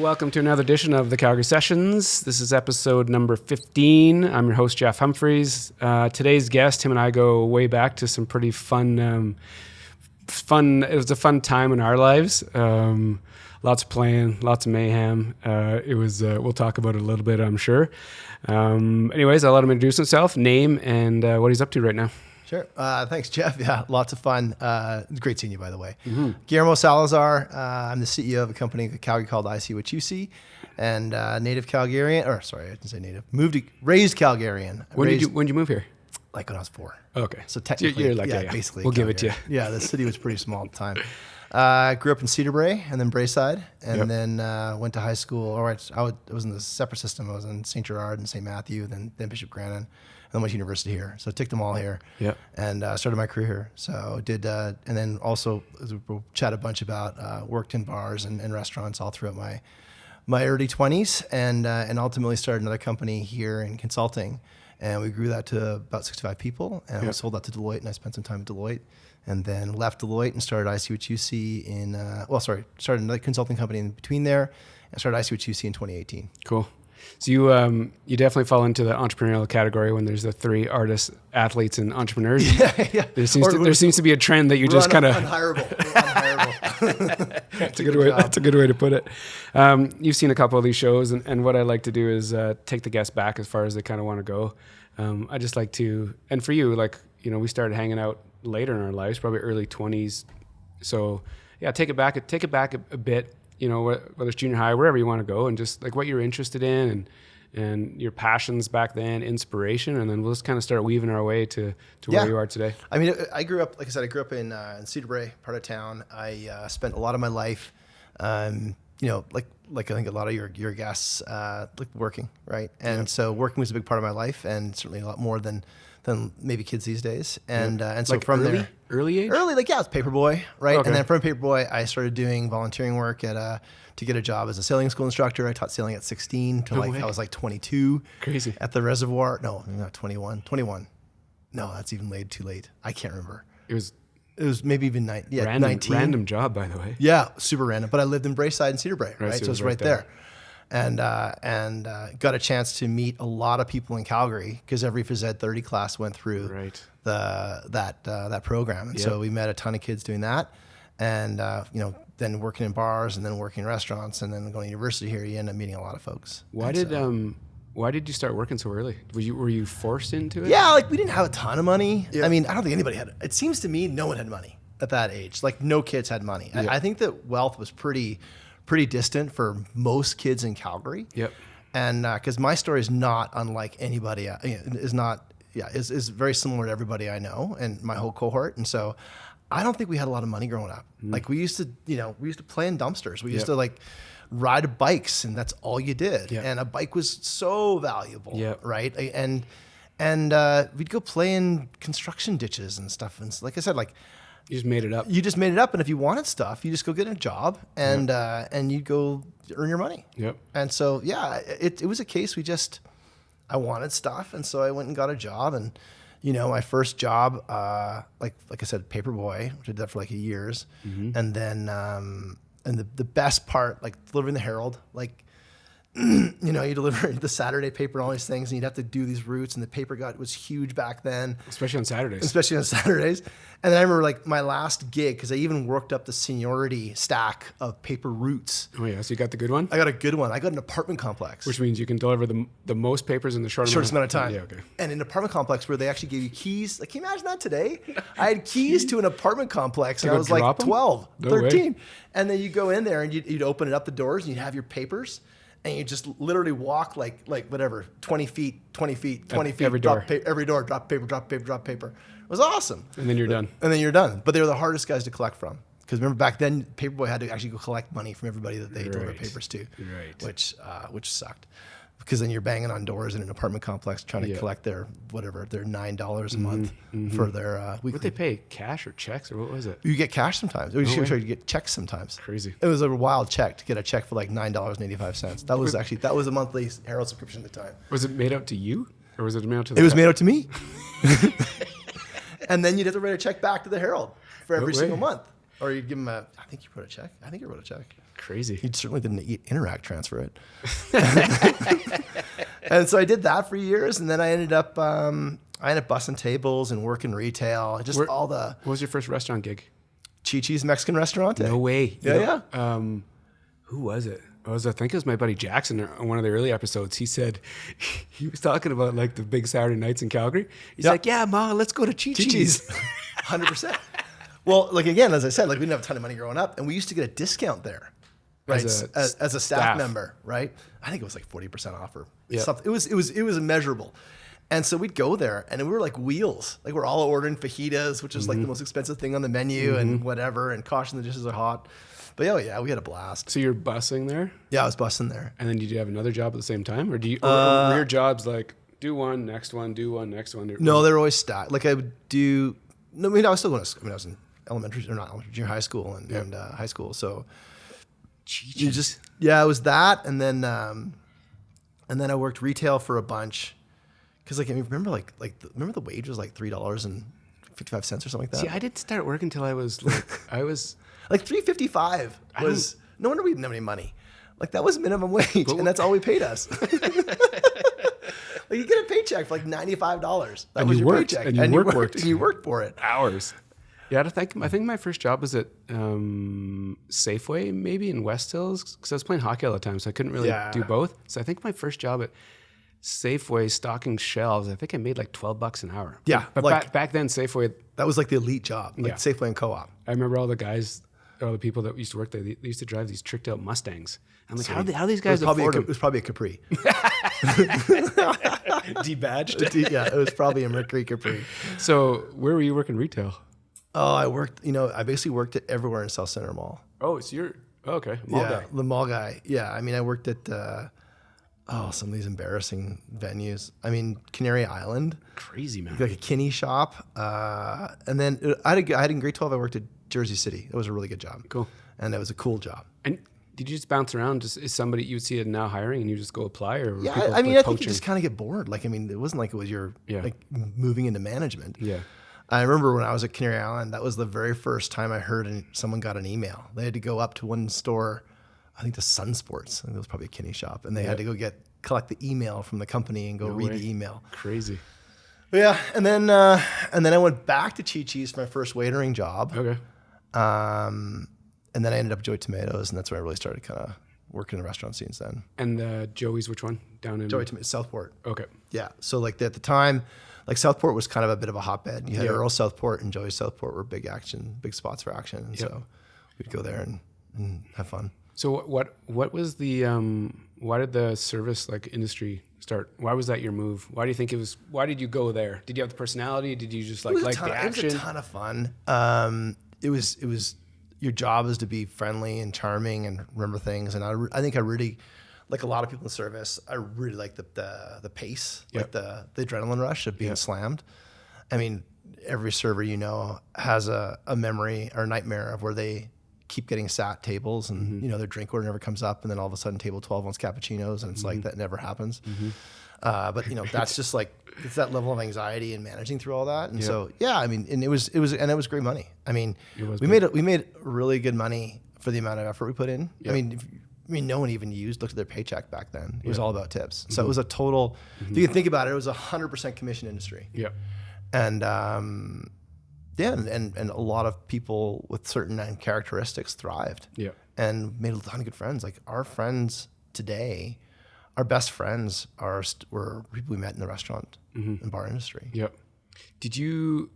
Welcome to another edition of the Calgary Sessions. This is episode number 15. I'm your host, Jeff Humphreys. Today's guest, him and I go way back to some pretty fun. It was a fun time in our lives. Lots of playing, lots of mayhem. We'll talk about it a little bit, I'm sure. Anyways, I'll let him introduce himself, name, and what he's up to right now. Sure. Thanks, Jeff. Yeah, lots of fun. Great seeing you, by the way. Mm-hmm. Guillermo Salazar. I'm the CEO of a company in Calgary called ICwhatUC, and native Calgarian. Or sorry, I didn't say native. Raised Calgarian. When did you move here? Like when I was 4. Okay. So technically, you're like, basically. We'll give it to you. Yeah, the city was pretty small at the time. Grew up in Cedar Brae and then Braeside, and then went to high school. I was in the separate system. I was in St. Gerard and St. Matthew, then Bishop Grannon. And then went to university here. So I took them all here and started my career here. So did, and then also we'll chat a bunch about, worked in bars and restaurants all throughout my early 20s and ultimately started another company here in consulting. And we grew that to about 65 people and we sold that to Deloitte, and I spent some time at Deloitte and then left Deloitte and started ICwhatUC started another consulting company in between there and started ICwhatUC in 2018. Cool. So you definitely fall into the entrepreneurial category when there's the 3 artists, athletes, and entrepreneurs. Yeah. There seems to be a trend that you just kind of unhireable. That's a good way. That's a good way to put it. You've seen a couple of these shows, and what I like to do is take the guests back as far as they kind of want to go. I just like to, and for you, we started hanging out later in our lives, probably early 20s. So yeah, take it back a bit. Whether it's junior high, wherever you want to go, and just like what you're interested in and your passions back then, inspiration, and then we'll just kind of start weaving our way to where you are today. I mean, I grew up in Cedar Brae, part of town. I spent a lot of my life, like I think a lot of your guests, working, right? And so working was a big part of my life, and certainly a lot more than maybe kids these days. And so from early age? Early, I was paperboy, right? Okay. And then from paperboy, I started doing volunteering work to get a job as a sailing school instructor. I taught sailing at 16 to I was 22. Crazy. At the reservoir. No, not 21. 21. No, that's even too late. I can't remember. It was maybe even 19. Random job, by the way. Yeah, super random. But I lived in Braeside and Cedar Brae, right? So it was right there. And got a chance to meet a lot of people in Calgary because every phys ed 30 class went through that program. And so we met a ton of kids doing that. And, then working in bars and then working in restaurants and then going to university here, you end up meeting a lot of folks. Why did you start working so early? Were you forced into it? Yeah, we didn't have a ton of money. Yeah. I mean, I don't think anybody had it. It seems to me no one had money at that age. No kids had money. Yeah. I think that wealth was pretty distant for most kids in Calgary. Yep. And because my story is not unlike anybody, is very similar to everybody I know and my whole cohort. And so I don't think we had a lot of money growing up. We used to play in dumpsters. We used to ride bikes, and that's all you did. Yep. And a bike was so valuable, right? And we'd go play in construction ditches and stuff. And like I said, you just made it up. You just made it up, and if you wanted stuff, you just go get a job, and you'd go earn your money. Yep. And so it was a case I wanted stuff, and so I went and got a job, and my first job, like I said, paperboy, which I did that for years, and then and the best part, delivering the Herald, you deliver the Saturday paper and all these things, and you'd have to do these routes, and the paper was huge back then. Especially on Saturdays. And then I remember my last gig, because I even worked up the seniority stack of paper routes. Oh yeah, so you got the good one? I got a good one. I got an apartment complex. Which means you can deliver the most papers in the shortest amount of time. Yeah, okay. And an apartment complex where they actually gave you keys. Can you imagine that today? I had keys to an apartment complex, and I was 12, 13. And then you go in there, and you'd open it up, the doors, and you'd have your papers. And you just literally walk 20 feet, every door. Every door, drop paper. It was awesome. And then you're done. But they were the hardest guys to collect from. Because remember back then, Paperboy had to actually go collect money from everybody that they delivered papers to, which sucked. Because then you're banging on doors in an apartment complex trying to collect their $9 a month for their weekly. What they pay, cash or checks, or what was it? You get cash sometimes. You get checks sometimes. Crazy. It was a wild check to get a check for $9.85. That was a monthly Herald subscription at the time. Was it made out to you, or was it made out to the It was made out to me. And then you'd have to write a check back to the Herald for every single month. Or you give him I think you wrote a check. I think you wrote a check. Crazy. He certainly didn't Interact transfer it. And so I did that for years, and then I ended up bussing tables and working retail. What was your first restaurant gig? Chi-Chi's Mexican restaurant. No way. Yeah. Who was it? I think it was my buddy Jackson on one of the early episodes. He said he was talking about like the big Saturday nights in Calgary. He's like, "Yeah, Ma, let's go to Chi-Chi's." 100%. Well, like again, as I said, like we didn't have a ton of money growing up, and we used to get a discount there, right? As a staff member, right? I think it was like 40% off or something. It was immeasurable. And so we'd go there, and we were like wheels. Like we're all ordering fajitas, which is like the most expensive thing on the menu, and whatever, and caution the dishes are hot. But we had a blast. So you're bussing there? Yeah, I was bussing there. And then did you have another job at the same time? Or were your jobs like, do one, next one, do one, next one? No, they were always stacked. Like I would do, I was still going to school. I was in junior high school and high school. So you it was that. And then I worked retail for a bunch. Cause remember the wage was like $3.55 or something like that. See, I didn't start working until I was like $3.55 was, no wonder we didn't have any money. Like that was minimum wage, and that's all we paid us. Like you get a paycheck for like $95. That was your paycheck, and you worked, and you worked for it. Hours. Yeah, I think my first job was at Safeway, maybe in West Hills, because I was playing hockey all the time, so I couldn't really do both. So I think my first job at Safeway stocking shelves, I think I made like $12 an hour. Yeah, but like, back then Safeway, that was like the elite job, like Safeway and Co-op. I remember all the people that used to work there. They used to drive these tricked out Mustangs. I'm like, how these guys afford them? It was probably a Capri. Debadged. Yeah, it was probably a Mercury Capri. So where were you working retail? Oh, I basically worked at everywhere in South Center Mall. Oh, okay. Mall guy. The mall guy. Yeah, I worked at some of these embarrassing venues. Canary Island. Crazy, man. Like a Kinney shop. And then I had in grade 12, I worked at Jersey City. It was a really good job. Cool. And it was a cool job. And did you just bounce around? Is somebody you would see it now hiring and you just go apply? Or I think you just kind of get bored. Like, it wasn't like it was like moving into management. Yeah. I remember when I was at Canary Island, that was the very first time I heard someone got an email. They had to go up to one store, I think the Sun Sports. I think it was probably a Kinney shop. And they had to go collect the email from the company and go read the email. Crazy. Yeah. And then I went back to Chi-Chi's for my first waitering job. Okay. And then I ended up at Joey Tomatoes, and that's where I really started kind of working in the restaurant scenes then. And Joey's, which one? Down in Joey Tomatoes, Southport. Okay. Yeah. So like at the time, like Southport was kind of a bit of a hotbed. You had Earl Southport and Joey Southport were big spots for action. And so we'd go there and have fun. So what was the why did the service industry start? Why was that your move? Why do you think it was? Why did you go there? Did you have the personality? Did you just like the action? It was a ton of fun. It was your job is to be friendly and charming and remember things. And I think I really, like a lot of people in the service, I really like the pace, like the adrenaline rush of being slammed. Every server has a memory or a nightmare of where they keep getting sat tables and their drink order never comes up, and then all of a sudden table 12 wants cappuccinos, and it's like that never happens. But that's just like, it's that level of anxiety and managing through all that. And so and it was great money. We made really good money for the amount of effort we put in. No one even looked at their paycheck back then. It was all about tips. So it was a total, if you can think about it, it was 100% commission industry. Yeah. And and a lot of people with certain characteristics thrived. Yeah. And made a ton of good friends. Like our friends today, our best friends were people we met in the restaurant and bar industry. Yep. Did you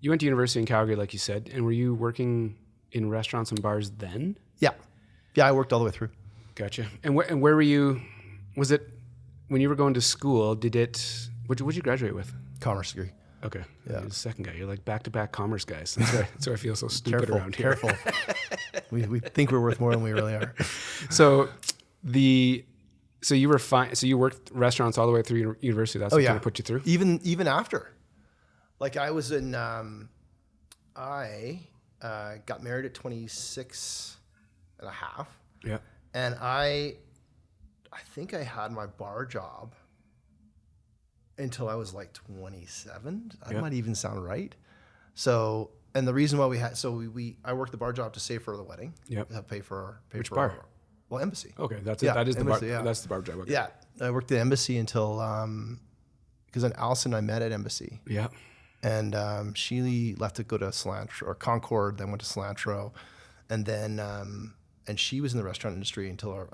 went to university in Calgary, like you said, and were you working in restaurants and bars then? Yeah. Yeah, I worked all the way through. Gotcha. And where were you? Was it when you were going to school? What'd you graduate with? Commerce degree. Okay. Yeah. You're the second guy. You're like back-to-back commerce guys. That's why I feel so stupid around here. Careful. we think we're worth more than we really are. So you were fine. So you worked restaurants all the way through university. That's what kind of put you through? Even after. Like I was in, I got married at 26 and a half. Yeah. And I think I had my bar job until I was like 27. That might even sound right. So and the reason why I worked the bar job to save for the wedding. Yep. To pay for Which for bar? Well, Embassy. Okay, that's it. Yeah, That is Embassy, the bar. yeah. That's the bar job. Okay. Yeah, I worked at Embassy until because then Allison and I met at Embassy, Yeah. and she left to go to Cilantro or Concord, then went to Cilantro, and then and she was in the restaurant industry until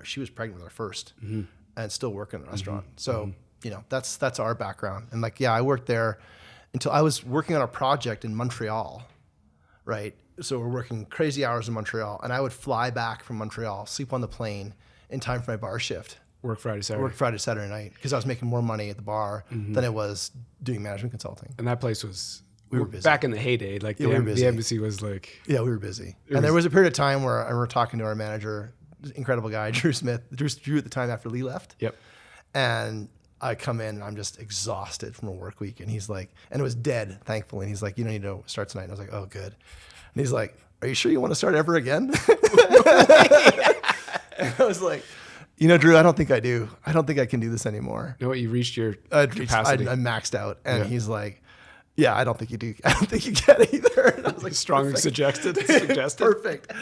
she was pregnant with our first, and still working in the restaurant. So you know, that's our background, and like I worked there until I was working on a project in Montreal, right? So we're working crazy hours in Montreal, and I would fly back from Montreal, sleep on the plane in time for my bar shift. Work Friday, Saturday. Work Friday, Saturday night, because I was making more money at the bar than I was doing management consulting. And that place was, we were busy. Back in the heyday, like Yeah, we were busy. the Embassy was like. Yeah, we were busy. And there was a period of time where I remember talking to our manager, incredible guy, Drew Smith. Drew at the time after Lee left. Yep. And I come in and I'm just exhausted from a work week. And he's like, and it was dead, thankfully. And he's like, you don't need to start tonight. And I was like, oh, good. And he's like, are you sure you want to start ever again? And I was like, you know, Drew, I don't think I do. I don't think I can do this anymore. You know what? You reached your capacity. I maxed out. And he's like, yeah, I don't think you do. I don't think you get it either. And I was like, strongly suggested. Perfect.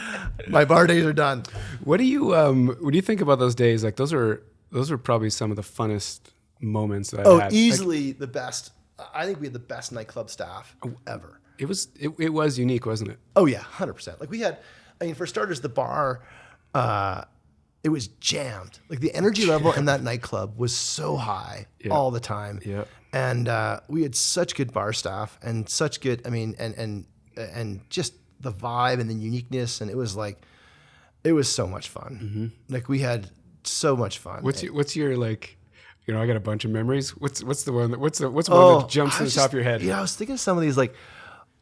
My bar days are done. What do you think about those days? Like those were probably some of the funnest moments that I had. Easily the best. I think we had the best nightclub staff ever. It was unique, wasn't it? Oh yeah, 100%. Like we had, I mean, for starters, the bar, it was jammed. Like the energy level in that nightclub was so high all the time. Yeah. And we had such good bar staff and such good, I mean, and just the vibe and the uniqueness. And it was so much fun. Like we had so much fun. What's your like, you know, I got a bunch of memories. What's the one that jumps to the top of your head? Yeah, I was thinking of some of these like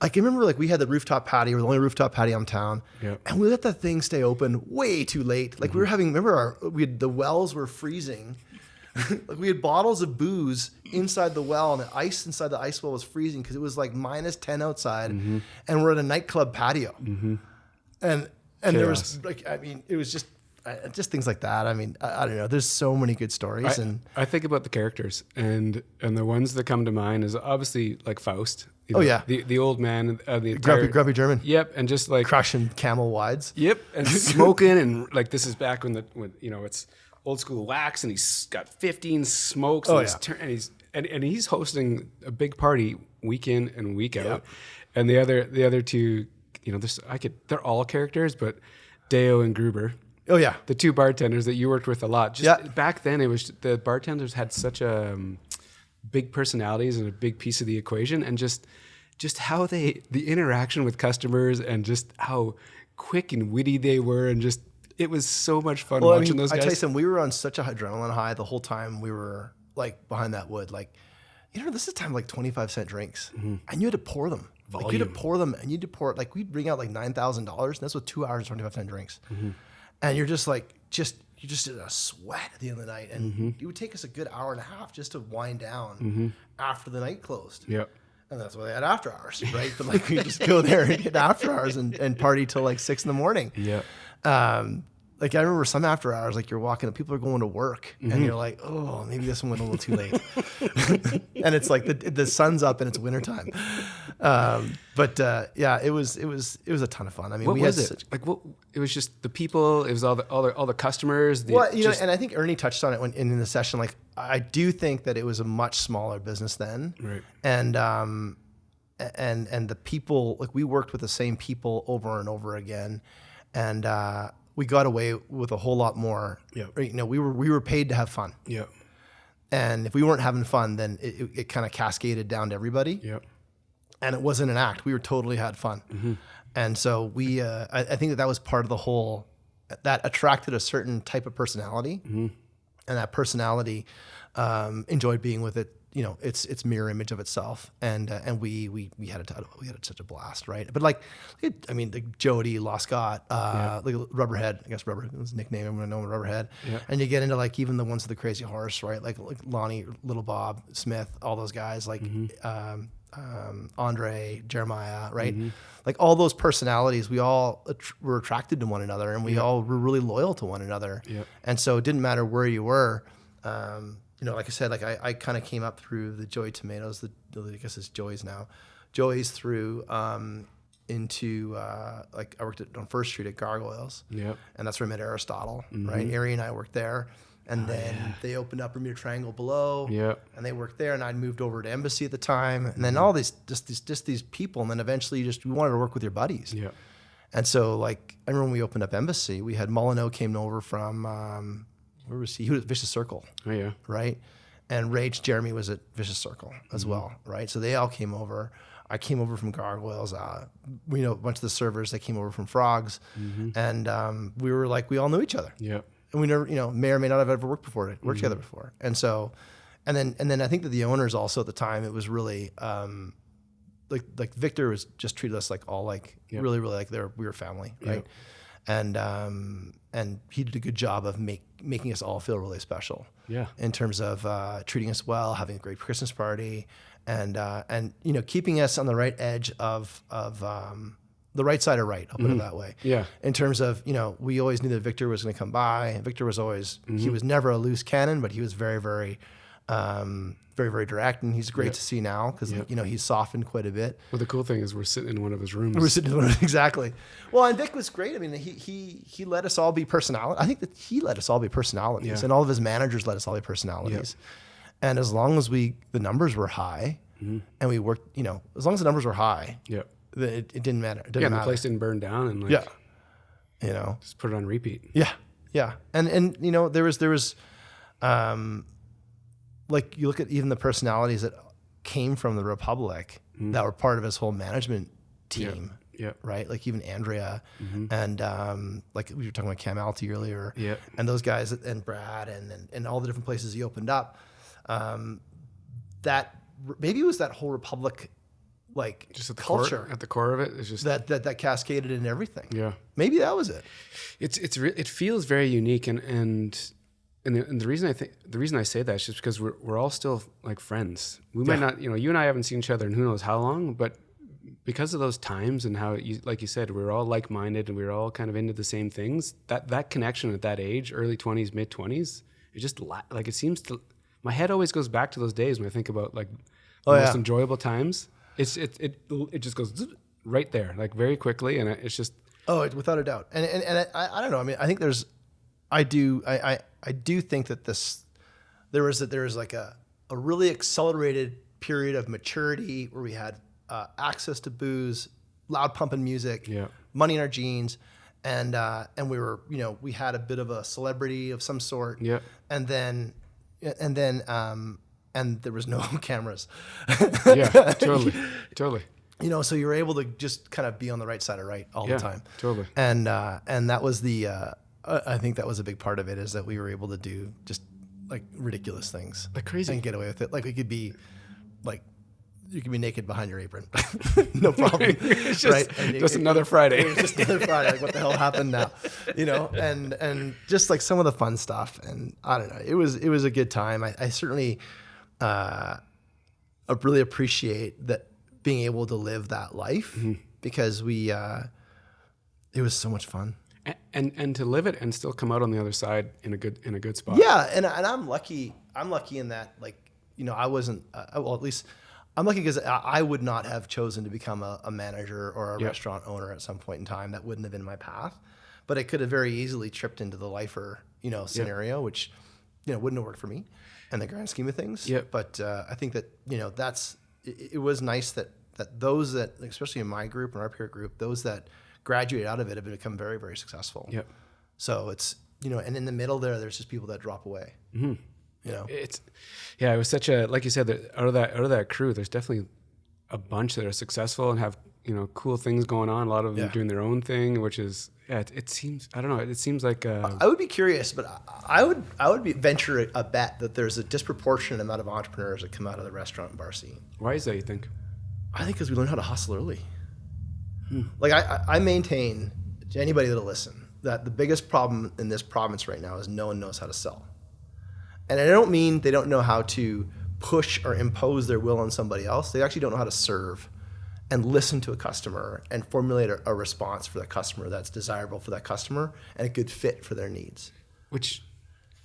I can remember like we had the rooftop patio, the only rooftop patio in town, and we let that thing stay open way too late. Like we were having, the wells were freezing. Like we had bottles of booze inside the well, and the ice inside the ice well was freezing because it was like -10 outside, and we're at a nightclub patio, and there was like, I mean, it was just things like that. I mean, I don't know. There's so many good stories, I think about the characters, and the ones that come to mind is obviously like Faust. You know, the old man, the grumpy German. Yep, and just like crushing camel wides. Yep, and smoking, and like this is back when you know it's old school wax, and he's got 15 smokes, and he's hosting a big party week in and week out, and the other two, you know, they're all characters, but Deo and Gruber. Oh yeah, the two bartenders that you worked with a lot. Back then, it was the bartenders had such a big personalities and a big piece of the equation, and just how the interaction with customers and just how quick and witty they were, and just it was so much fun watching those guys. I tell you something, we were on such a adrenaline high the whole time we were like behind that wood. Like, you know, this is time like 25-cent drinks, and you had to pour them. Like you had to pour them, and you had to pour like we'd bring out like $9,000, and that's with 2 hours and 25-cent drinks, and you're just like you just in a sweat at the end of the night, and it would take us a good hour and a half just to wind down after the night closed. Yep. And that's why they had after hours, right? But like we just go there and get after hours and party till like 6 a.m. Yeah. Like I remember some after hours, like you're walking and people are going to work, and you're like, oh, maybe this one went a little too late. And it's like the sun's up and it's wintertime. Yeah, it was a ton of fun. I mean, what was it? It was just the people. It was all the customers. And I think Ernie touched on it in the session. Like I do think that it was a much smaller business then, right? And the people, like we worked with the same people over and over again, and we got away with a whole lot more. Yeah. You know, we were paid to have fun. Yeah. And if we weren't having fun, then it kind of cascaded down to everybody. Yeah. And it wasn't an act. We were totally had fun. And so I think that was part of the whole, that attracted a certain type of personality, and that personality enjoyed being with it. You know, its mirror image of itself, and we had such a blast, right? But like Jody, Lost Scott, like Rubberhead, I guess Rubberhead was his nickname. Everyone know Rubberhead. Yeah. And you get into like even the ones with the crazy horse, right? Like Lonnie, Little Bob, Smith, all those guys, like Andre, Jeremiah, right? Like all those personalities, we all were attracted to one another, and we all were really loyal to one another. Yep. And so it didn't matter where you were. You know, like I said, like I kind of came up through the Joy Tomatoes, I guess it's Joy's now, Joey's through into like I worked on First Street at Gargoyles. Yep. And that's where I met Aristotle, right? Ari and I worked there. And then they opened up Bermuda Triangle below. Yep. And they worked there, and I'd moved over to Embassy at the time. And then all these these people, and then eventually you wanted to work with your buddies. Yeah. And so like I remember when we opened up Embassy, we had Molyneux came over from where was he? He was at Vicious Circle. Oh yeah. Right? And Rage Jeremy was at Vicious Circle as well, right? So they all came over. I came over from Gargoyles. We know a bunch of the servers. They came over from Frogs, and we were like we all knew each other. Yeah. And we never, may or may not have ever worked together before. And so, and then I think that the owners also at the time, it was really, like Victor was just treated us like all like really, really like we were family. Right. And he did a good job of making us all feel really special. Yeah. In terms of, treating us well, having a great Christmas party and keeping us on the right edge of the right side of right, I'll put it that way. Yeah. In terms of, we always knew that Victor was going to come by. Victor was always, he was never a loose cannon, but he was very, very, very, very direct. And he's great to see now because, he's softened quite a bit. Well, the cool thing is we're sitting in one of his rooms. We're sitting in one of, exactly. Well, and Vic was great. I mean, he let us all be personality. I think that he let us all be personalities and all of his managers let us all be personalities. And as long as the numbers were high and we worked, as long as the numbers were high. Yeah. It didn't matter. It didn't matter. The place didn't burn down and just put it on repeat. Yeah. And there was like you look at even the personalities that came from the Republic that were part of his whole management team. Yeah. Right. Like even Andrea and like we were talking about Cam Alty earlier. Yeah. And those guys and Brad and all the different places he opened up. That maybe it was that whole Republic. Like just at the culture at the core of it is just that cascaded in everything. Yeah, maybe that was it. It feels very unique and the reason I say that is just because we're all still like friends. We might not, you and I haven't seen each other in who knows how long, but because of those times and how like you said, we were all like minded and we were all kind of into the same things. That connection at that age, early 20s, mid 20s, it just like it seems to. My head always goes back to those days when I think about like the most enjoyable times. It just goes right there, like very quickly, and it's just without a doubt. And I don't know. I mean, I think I do think that there was like a really accelerated period of maturity where we had access to booze, loud pumping music, money in our jeans, and we were we had a bit of a celebrity of some sort, and then. And there was no cameras. Yeah, totally. So you were able to just kind of be on the right side of right all the time. Totally. And that was I think that was a big part of it is that we were able to do just like ridiculous things. Like crazy. And get away with it. Like we could be like, you could be naked behind your apron. No problem. It's just, right? Just another Friday. It was just another Friday. Like what the hell happened now? And just like some of the fun stuff. And I don't know, it was a good time. I certainly, I really appreciate that being able to live that life because it was so much fun. And to live it and still come out on the other side in a good spot. Yeah, and I'm lucky. I'm lucky in that, like, I wasn't. Well, at least I'm lucky because I would not have chosen to become a manager or a restaurant owner at some point in time. That wouldn't have been my path. But it could have very easily tripped into the lifer, scenario, which, wouldn't have worked for me in the grand scheme of things. Yeah. But I think that it was nice that those that, especially in my group and our peer group, those that graduate out of it have become very, very successful. Yep. So it's, and in the middle there's just people that drop away. Mm-hmm. It was such a, like you said, that out of that crew, there's definitely a bunch that are successful and have, cool things going on. A lot of them doing their own thing, which is, it seems, I don't know. It seems like, I would be curious, but I would venture a bet that there's a disproportionate amount of entrepreneurs that come out of the restaurant and bar scene. Why is that, you think? I think because we learn how to hustle early. Like I maintain to anybody that'll listen that the biggest problem in this province right now is no one knows how to sell. And I don't mean they don't know how to push or impose their will on somebody else. They actually don't know how to serve and listen to a customer and formulate a response for that customer that's desirable for that customer and a good fit for their needs. Which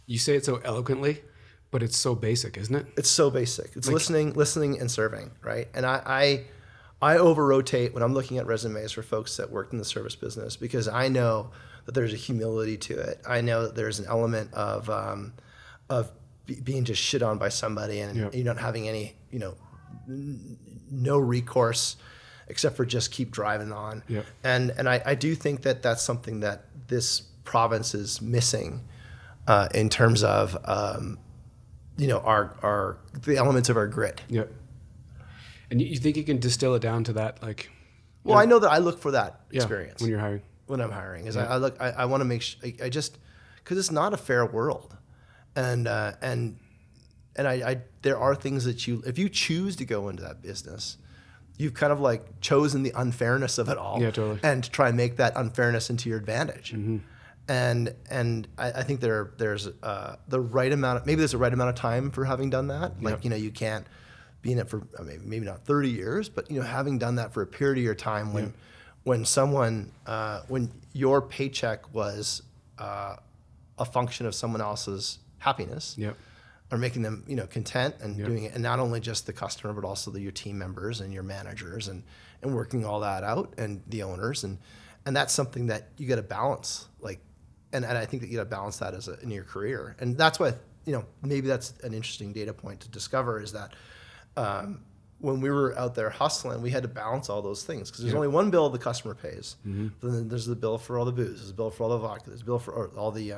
you say it so eloquently, but it's so basic, isn't it? It's so basic. It's like, listening and serving, right? And I over-rotate when I'm looking at resumes for folks that worked in the service business because I know that there's a humility to it. I know that there's an element of being just shit on by somebody and you're not having any, no recourse except for just keep driving on. Yep. And I do think that that's something that this province is missing in terms of, the elements of our grit. Yep. And you think you can distill it down to that, like? Well, I know that I look for that experience when you're hiring. When I'm hiring, I want to make sure because it's not a fair world, and there are things that if you choose to go into that business, you've kind of like chosen the unfairness of it all, and to try and make that unfairness into your advantage. Mm-hmm. And I think there's the right amount. Maybe there's a right amount of time for having done that. Like you can't be in it for maybe not 30 years, but having done that for a period of your time when someone when your paycheck was a function of someone else's happiness, or making them content and doing it, and not only just the customer but also your team members and your managers and working all that out and the owners and that's something that you got to balance and I think that you got to balance that in your career, and that's why maybe that's an interesting data point to discover is that when we were out there hustling, we had to balance all those things because there's only one bill the customer pays. Mm-hmm. Then there's the bill for all the booze, there's a bill for all the vodka, there's a bill for all the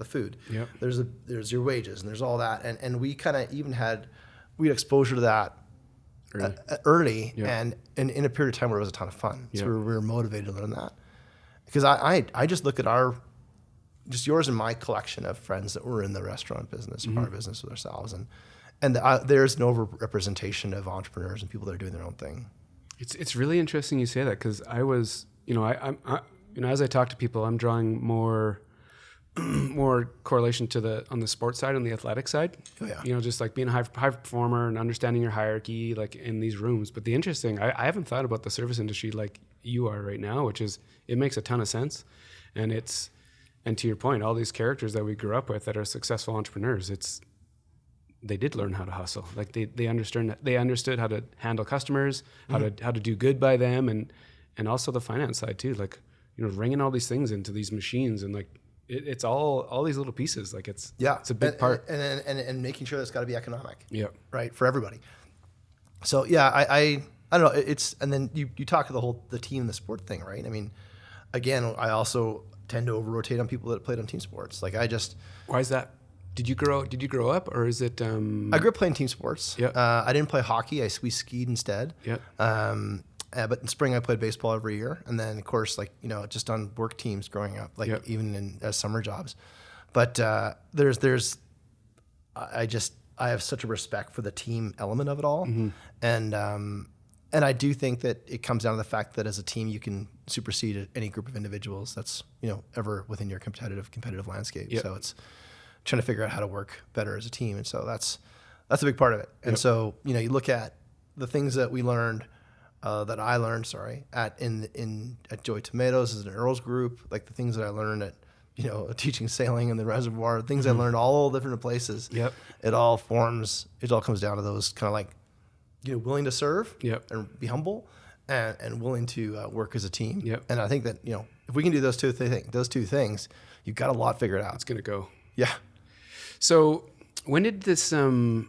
food. Yep. There's your wages and there's all that, and we kind of even had exposure to that early and in a period of time where it was a ton of fun. So we were motivated to learn that because I just look at just yours and my collection of friends that were in the restaurant business or bar business with ourselves and there's an over-representation of entrepreneurs and people that are doing their own thing. It's really interesting you say that because I was, I'm as I talk to people, I'm drawing more correlation on the sports side, on the athletic side. Oh, yeah. Just like being a high performer and understanding your hierarchy, like in these rooms. But the interesting, I haven't thought about the service industry like you are right now, which is, it makes a ton of sense. And to your point, all these characters that we grew up with that are successful entrepreneurs, they did learn how to hustle. Like they understood how to handle customers, how to do good by them, and also the finance side too. Like ringing all these things into these machines and like it's all these little pieces. Like it's a big part and making sure that it's got to be economic. Yeah, right, for everybody. So I don't know. And then you talk to the team and the sport thing, right? I mean, again, I also tend to over-rotate on people that played on team sports. Like why is that? Did you grow up, or is it? I grew up playing team sports. Yeah. I didn't play hockey. We skied instead. Yeah. But in spring I played baseball every year, and then of course just on work teams growing up, even in summer jobs. But I have such a respect for the team element of it all, and I do think that it comes down to the fact that as a team you can supersede any group of individuals that's ever within your competitive landscape. Yep. So it's trying to figure out how to work better as a team, and so that's a big part of it. And so you look at the things that we learned, that I learned, at Joy Tomatoes as an Earls group, like the things that I learned at teaching sailing in the reservoir, things I learned all different places. Yep. It all comes down to those kind of like willing to serve and be humble and willing to work as a team. Yep. And I think that if we can do those two things, you've got a lot figured out. It's gonna go. Yeah. So when did this, at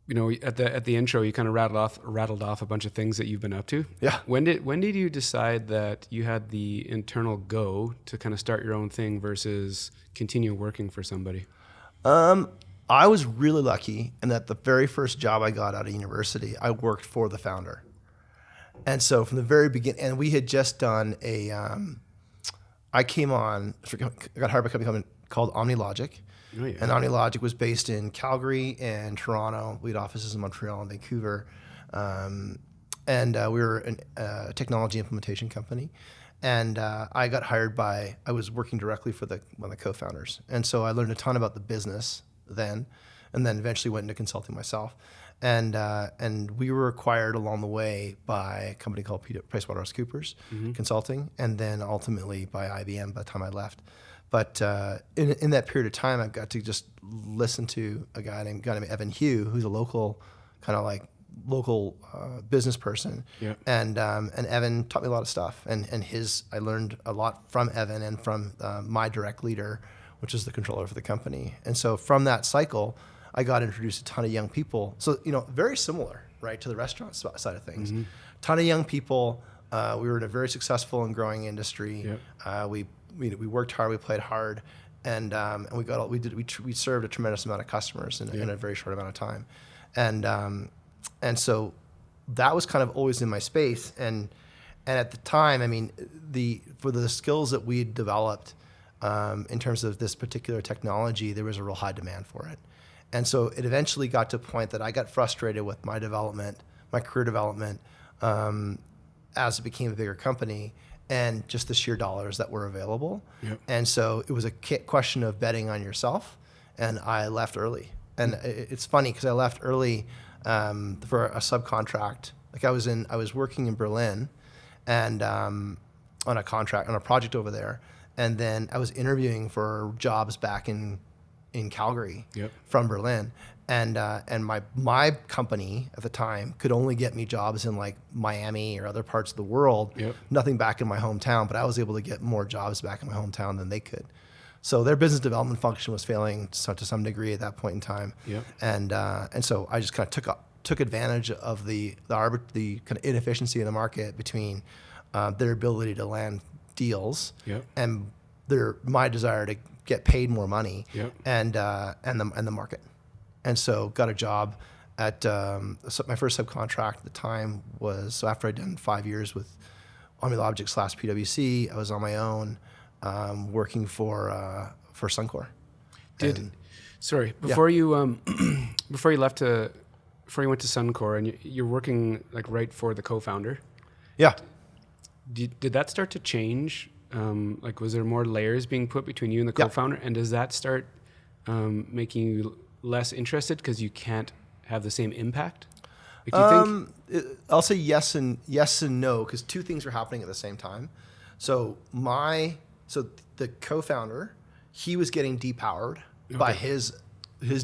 the intro, you kind of rattled off a bunch of things that you've been up to. Yeah. When did you decide that you had the internal go to kind of start your own thing versus continue working for somebody? I was really lucky in that the very first job I got out of university, I worked for the founder. And so from the very beginning, and we had just done I got hired by a company called OmniLogic. Oh, yeah. And OmniLogic was based in Calgary and Toronto. We had offices in Montreal and Vancouver. And we were a technology implementation company. And I got hired I was working directly for one of the co-founders. And so I learned a ton about the business then, and then eventually went into consulting myself. And we were acquired along the way by a company called PricewaterhouseCoopers Consulting, and then ultimately by IBM by the time I left. But in that period of time, I got to just listen to a guy named Evan Hugh, who's a local kind of like local business person. Yeah. And Evan taught me a lot of stuff. And I learned a lot from Evan and from my direct leader, which is the controller for the company. And so from that cycle, I got introduced to a ton of young people. So, very similar, right, to the restaurant side of things. Mm-hmm. Ton of young people. We were in a very successful and growing industry. Yep. We worked hard, we played hard, and we served a tremendous amount of customers in a very short amount of time. And so that was kind of always in my space. And at the time, I mean, for the skills that we developed in terms of this particular technology, there was a real high demand for it. And so it eventually got to a point that I got frustrated with my career development, as it became a bigger company and just the sheer dollars that were available. Yep. And so it was a question of betting on yourself. And I left early. And it's funny because I left early for a subcontract. Like I was working in Berlin and on a project over there. And then I was interviewing for jobs back in Calgary. Yep. From Berlin. And my company at the time could only get me jobs in like Miami or other parts of the world. Yep. Nothing back in my hometown, but I was able to get more jobs back in my hometown than they could. So their business development function was failing to some degree at that point in time. Yep. And so I just kind of took advantage of the kind of inefficiency in the market between their ability to land deals. Yep. And my desire to get paid more money. Yep. And the market. And so got a job at my first subcontract at the time was, so after I'd done 5 years with Army Logics / PwC, I was on my own working for Suncor. Before you went to Suncor and you're working like right for the co-founder. Yeah. Did that start to change? Like was there more layers being put between you and the co-founder? And does that start making you less interested because you can't have the same impact? Like, do you think? I'll say yes and no, because two things are happening at the same time. So the co-founder, he was getting depowered by his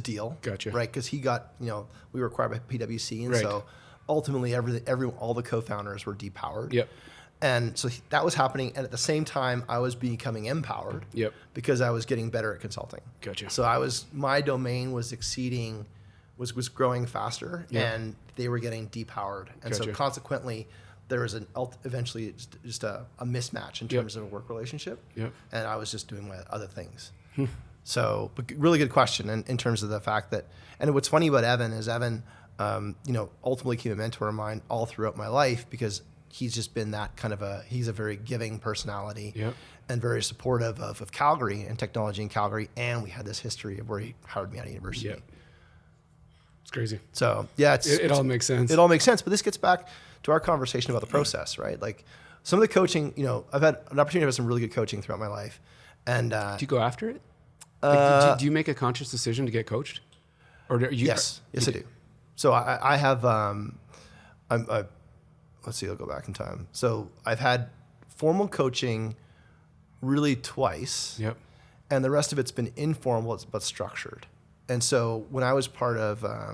deal. Gotcha. Right, because he got, we were acquired by PwC, and right. so ultimately all the co-founders were depowered. Yep. And so that was happening, and at the same time, I was becoming empowered. Yep. Because I was getting better at consulting. Gotcha. So my domain was was growing faster, and they were getting depowered, and Gotcha. so consequently, there was eventually just a mismatch in terms of a work relationship. Yep. And I was just doing my other things. So, but really good question in terms of the fact that, and what's funny about Evan is ultimately became a mentor of mine all throughout my life because he's just been that kind of he's a very giving personality. Yep. And very supportive of Calgary and technology in Calgary. And we had this history of where he hired me out of university. Yep. It's crazy. So yeah, it all makes sense. It all makes sense. But this gets back to our conversation about the process, right? Like some of the coaching, I've had an opportunity to have some really good coaching throughout my life. And do you go after it? Like, do you make a conscious decision to get coached? Or do you? Yes, I do. So I have, let's see, I'll go back in time. So I've had formal coaching really twice. Yep. And the rest of it's been informal but structured. And so when I was part of I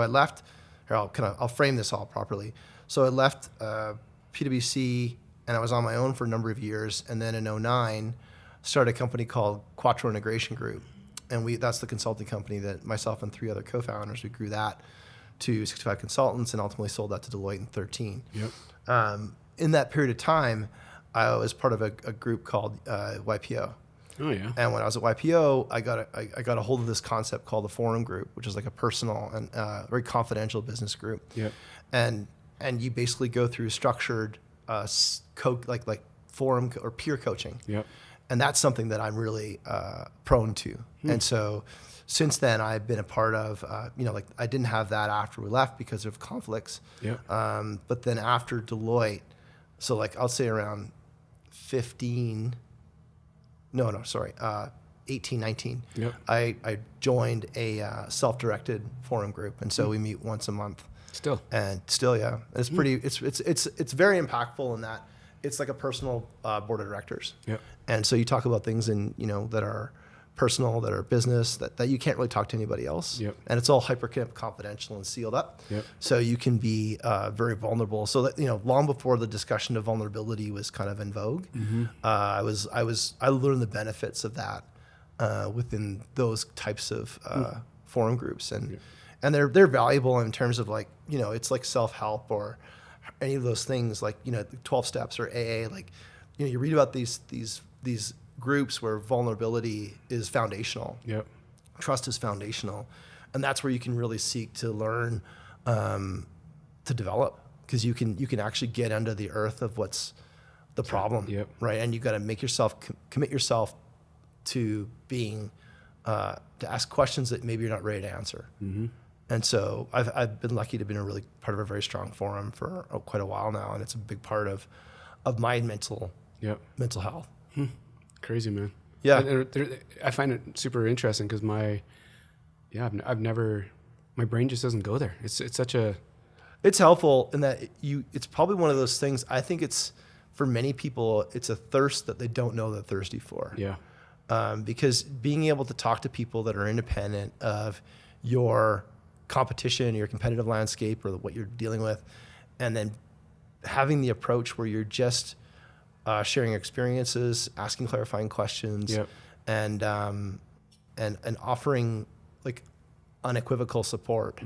left. Here, I'll frame this all properly. So I left PwC and I was on my own for a number of years, and then in 2009 started a company called Quattro Integration Group, and that's the consulting company that myself and 3 other co-founders, we grew that to 65 consultants and ultimately sold that to Deloitte in 2013. Yep. In that period of time, I was part of a group called YPO. Oh yeah. And when I was at YPO, I got a hold of this concept called the Forum Group, which is like a personal and very confidential business group. Yep. And you basically go through structured like forum or peer coaching. Yep. And that's something that I'm really prone to. And so since then, I've been a part of, like I didn't have that after we left because of conflicts. Yep. But then after Deloitte, so like I'll say around 18, 19, yep. I joined a self-directed forum group. And so we meet once a month. Still. And still, yeah. And it's pretty, it's very impactful in that it's like a personal board of directors. Yep. And so you talk about things that are personal, that are business, that you can't really talk to anybody else. Yep. And it's all hyper confidential and sealed up. Yep. So you can be very vulnerable. So that, long before the discussion of vulnerability was kind of in vogue, I learned the benefits of that within those types of forum groups, and they're valuable in terms of like, it's like self-help or any of those things, like 12 steps or AA. Like, you read about these groups where vulnerability is foundational. Yep. Trust is foundational, and that's where you can really seek to learn to develop, because you can actually get under the earth of what's the problem. Yep. Right? And you got to make yourself commit yourself to being to ask questions that maybe you're not ready to answer. Mm-hmm. And so I've been lucky to be in a really part of a very strong forum for quite a while now, and it's a big part of my mental health. Crazy, man. Yeah. I find it super interesting because I've never, my brain just doesn't go there. It's such a, it's helpful in that it's probably one of those things. I think it's, for many people, it's a thirst that they don't know they're thirsty for. Yeah. Because being able to talk to people that are independent of your competition, your competitive landscape, or what you're dealing with, and then having the approach where you're just sharing your experiences, asking clarifying questions, and offering like unequivocal support,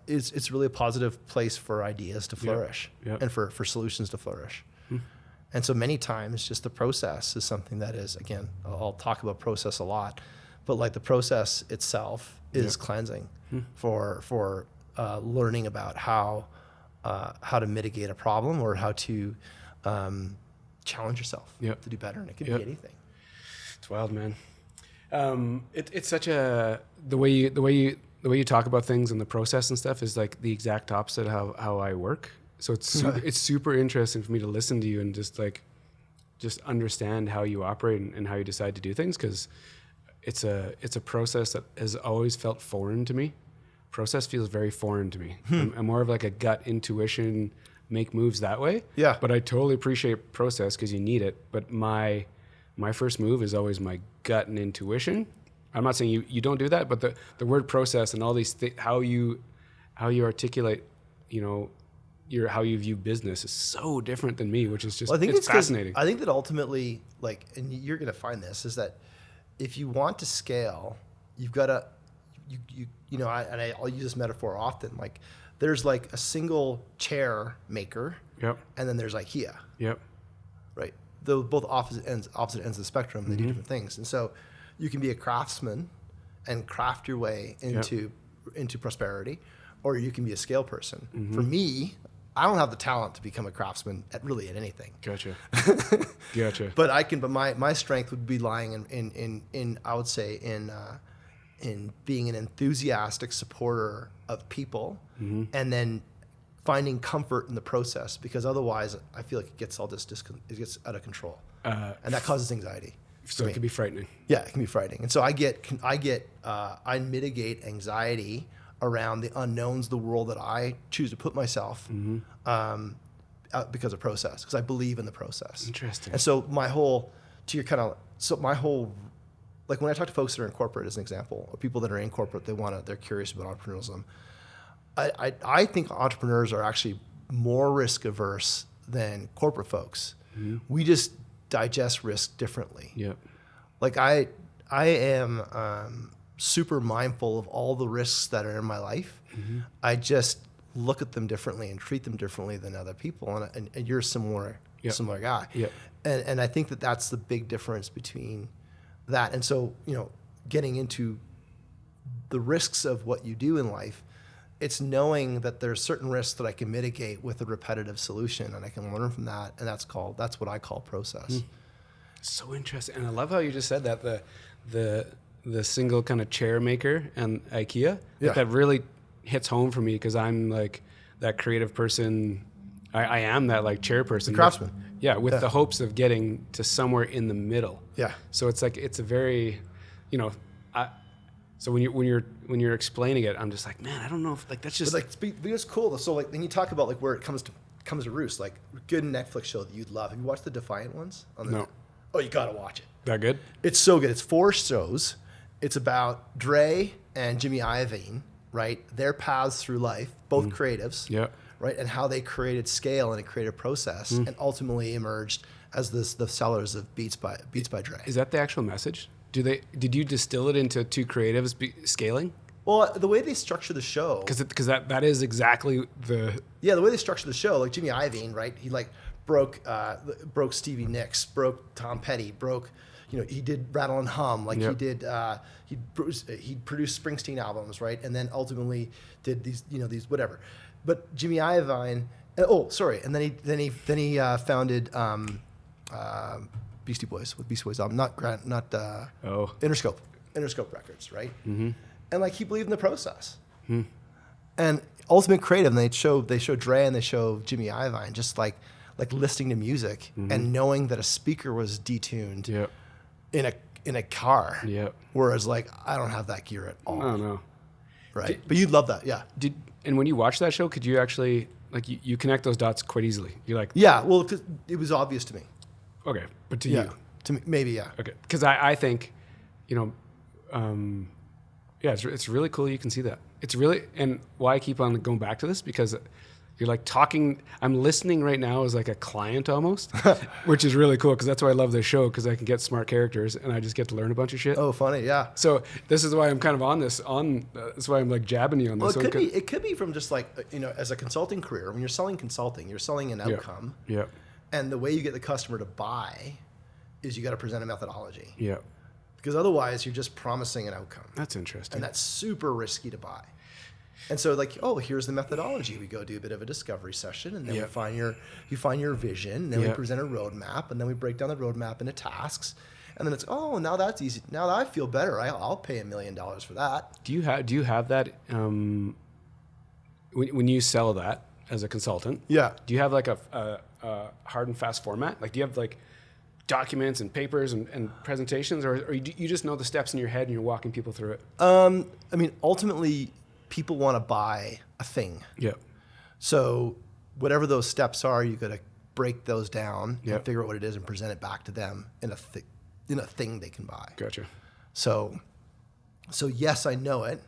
it's really a positive place for ideas to flourish and for solutions to flourish. And so many times just the process is something that is, again, I'll talk about process a lot, but like the process itself is cleansing for learning about how to mitigate a problem, or how to challenge yourself to do better. And it could be anything. It's wild, man. It's such the way you talk about things and the process and stuff is like the exact opposite of how I work. So it's super interesting for me to listen to you and just understand how you operate and how you decide to do things, because it's a process that has always felt foreign to me. Process feels very foreign to me. I'm more of like a gut intuition, make moves that way. Yeah. But I totally appreciate process because you need it. But my first move is always my gut and intuition. I'm not saying you don't do that, but the word process and all these how you articulate, how you view business is so different than me, which is just, it's fascinating. I think that ultimately, like, and you're going to find this, is that if you want to scale, you've got to, I'll use this metaphor often. Like, there's like a single chair maker, and then there's IKEA, right? Though both opposite ends of the spectrum, they do different things, and so you can be a craftsman and craft your way into prosperity, or you can be a scale person. For me, I don't have the talent to become a craftsman at anything. Gotcha. But my strength would be lying in I would say in being an enthusiastic supporter of people, and then finding comfort in the process, because otherwise I feel like it gets it gets out of control, and that causes anxiety. So it can be frightening. Yeah, it can be frightening. And so I mitigate anxiety around the unknowns, the world that I choose to put myself because of process, because I believe in the process. Interesting. And so like when I talk to folks that are in corporate, as an example, or people that are in corporate, they're curious about entrepreneurialism. I think entrepreneurs are actually more risk averse than corporate folks. We just digest risk differently. Like I am super mindful of all the risks that are in my life. I just look at them differently and treat them differently than other people. And you're a similar guy. And I think that that's the big difference between that. And so, getting into the risks of what you do in life, it's knowing that there's certain risks that I can mitigate with a repetitive solution, and I can learn from that. And that's what I call process. So interesting. And I love how you just said that the single kind of chair maker and IKEA, that really hits home for me, because I'm like that creative person. I am that like chair person. The craftsman. With the hopes of getting to somewhere in the middle. So it's like, it's a very, so when you're explaining it, I'm just like, man, I don't know if like that's just but it's cool. So like, then you talk about like where it comes to roost, like good Netflix show that you'd love. Have you watched the Defiant Ones? No. Oh, you gotta watch it. That good? It's so good. It's 4 shows. It's about Dre and Jimmy Iovine, right? Their paths through life, both creatives, right? And how they created scale and a creative process, and ultimately emerged as the sellers of Beats by Dre. Is that the actual message? Did you distill it into 2 creatives scaling? Well, the way they structure the show, Because that is exactly the... Yeah, the way they structure the show, like Jimmy Iovine, right? He like broke Stevie Nicks, broke Tom Petty, he did Rattle and Hum, like he did. He produced Springsteen albums, right? And then ultimately did these whatever. But Jimmy Iovine, and then he founded Beastie Boys with Beastie Boys album, not Interscope Records, right? Mm-hmm. And like he believed in the process. And ultimate creative, and they show Dre and they show Jimmy Iovine just like listening to music and knowing that a speaker was detuned in a car. Whereas like I don't have that gear at all. I don't know. Right. But you'd love that, yeah. And when you watch that show, could you actually you connect those dots quite easily? You're like, yeah, well, 'cause it was obvious to me. Okay, but to you, to me, maybe, yeah. Okay, because I think, it's really cool you can see that. It's really, and why I keep on going back to this, because you're like talking, I'm listening right now as like a client almost, which is really cool, because that's why I love this show, because I can get smart characters and I just get to learn a bunch of shit. Oh, funny, yeah. So this is why I'm kind of on this, that's why I'm like jabbing you on this. Well, it could be from just like, as a consulting career, when you're selling consulting, you're selling an outcome. Yeah. And the way you get the customer to buy is you got to present a methodology. Yeah. Because otherwise you're just promising an outcome. That's interesting. And that's super risky to buy. And so like, here's the methodology. We go do a bit of a discovery session, and then you find your vision, and then we present a roadmap, and then we break down the roadmap into tasks. And then it's, now that's easy. Now that I feel better, I'll pay $1 million for that. Do you have that when you sell that as a consultant? Yeah. Do you have like a hard and fast format? Like, do you have like documents and papers and presentations, or you just know the steps in your head and you're walking people through it? I mean, ultimately, people want to buy a thing. Yeah. So whatever those steps are, you got to break those down and figure out what it is and present it back to them in a thing they can buy. Gotcha. So yes, I know it.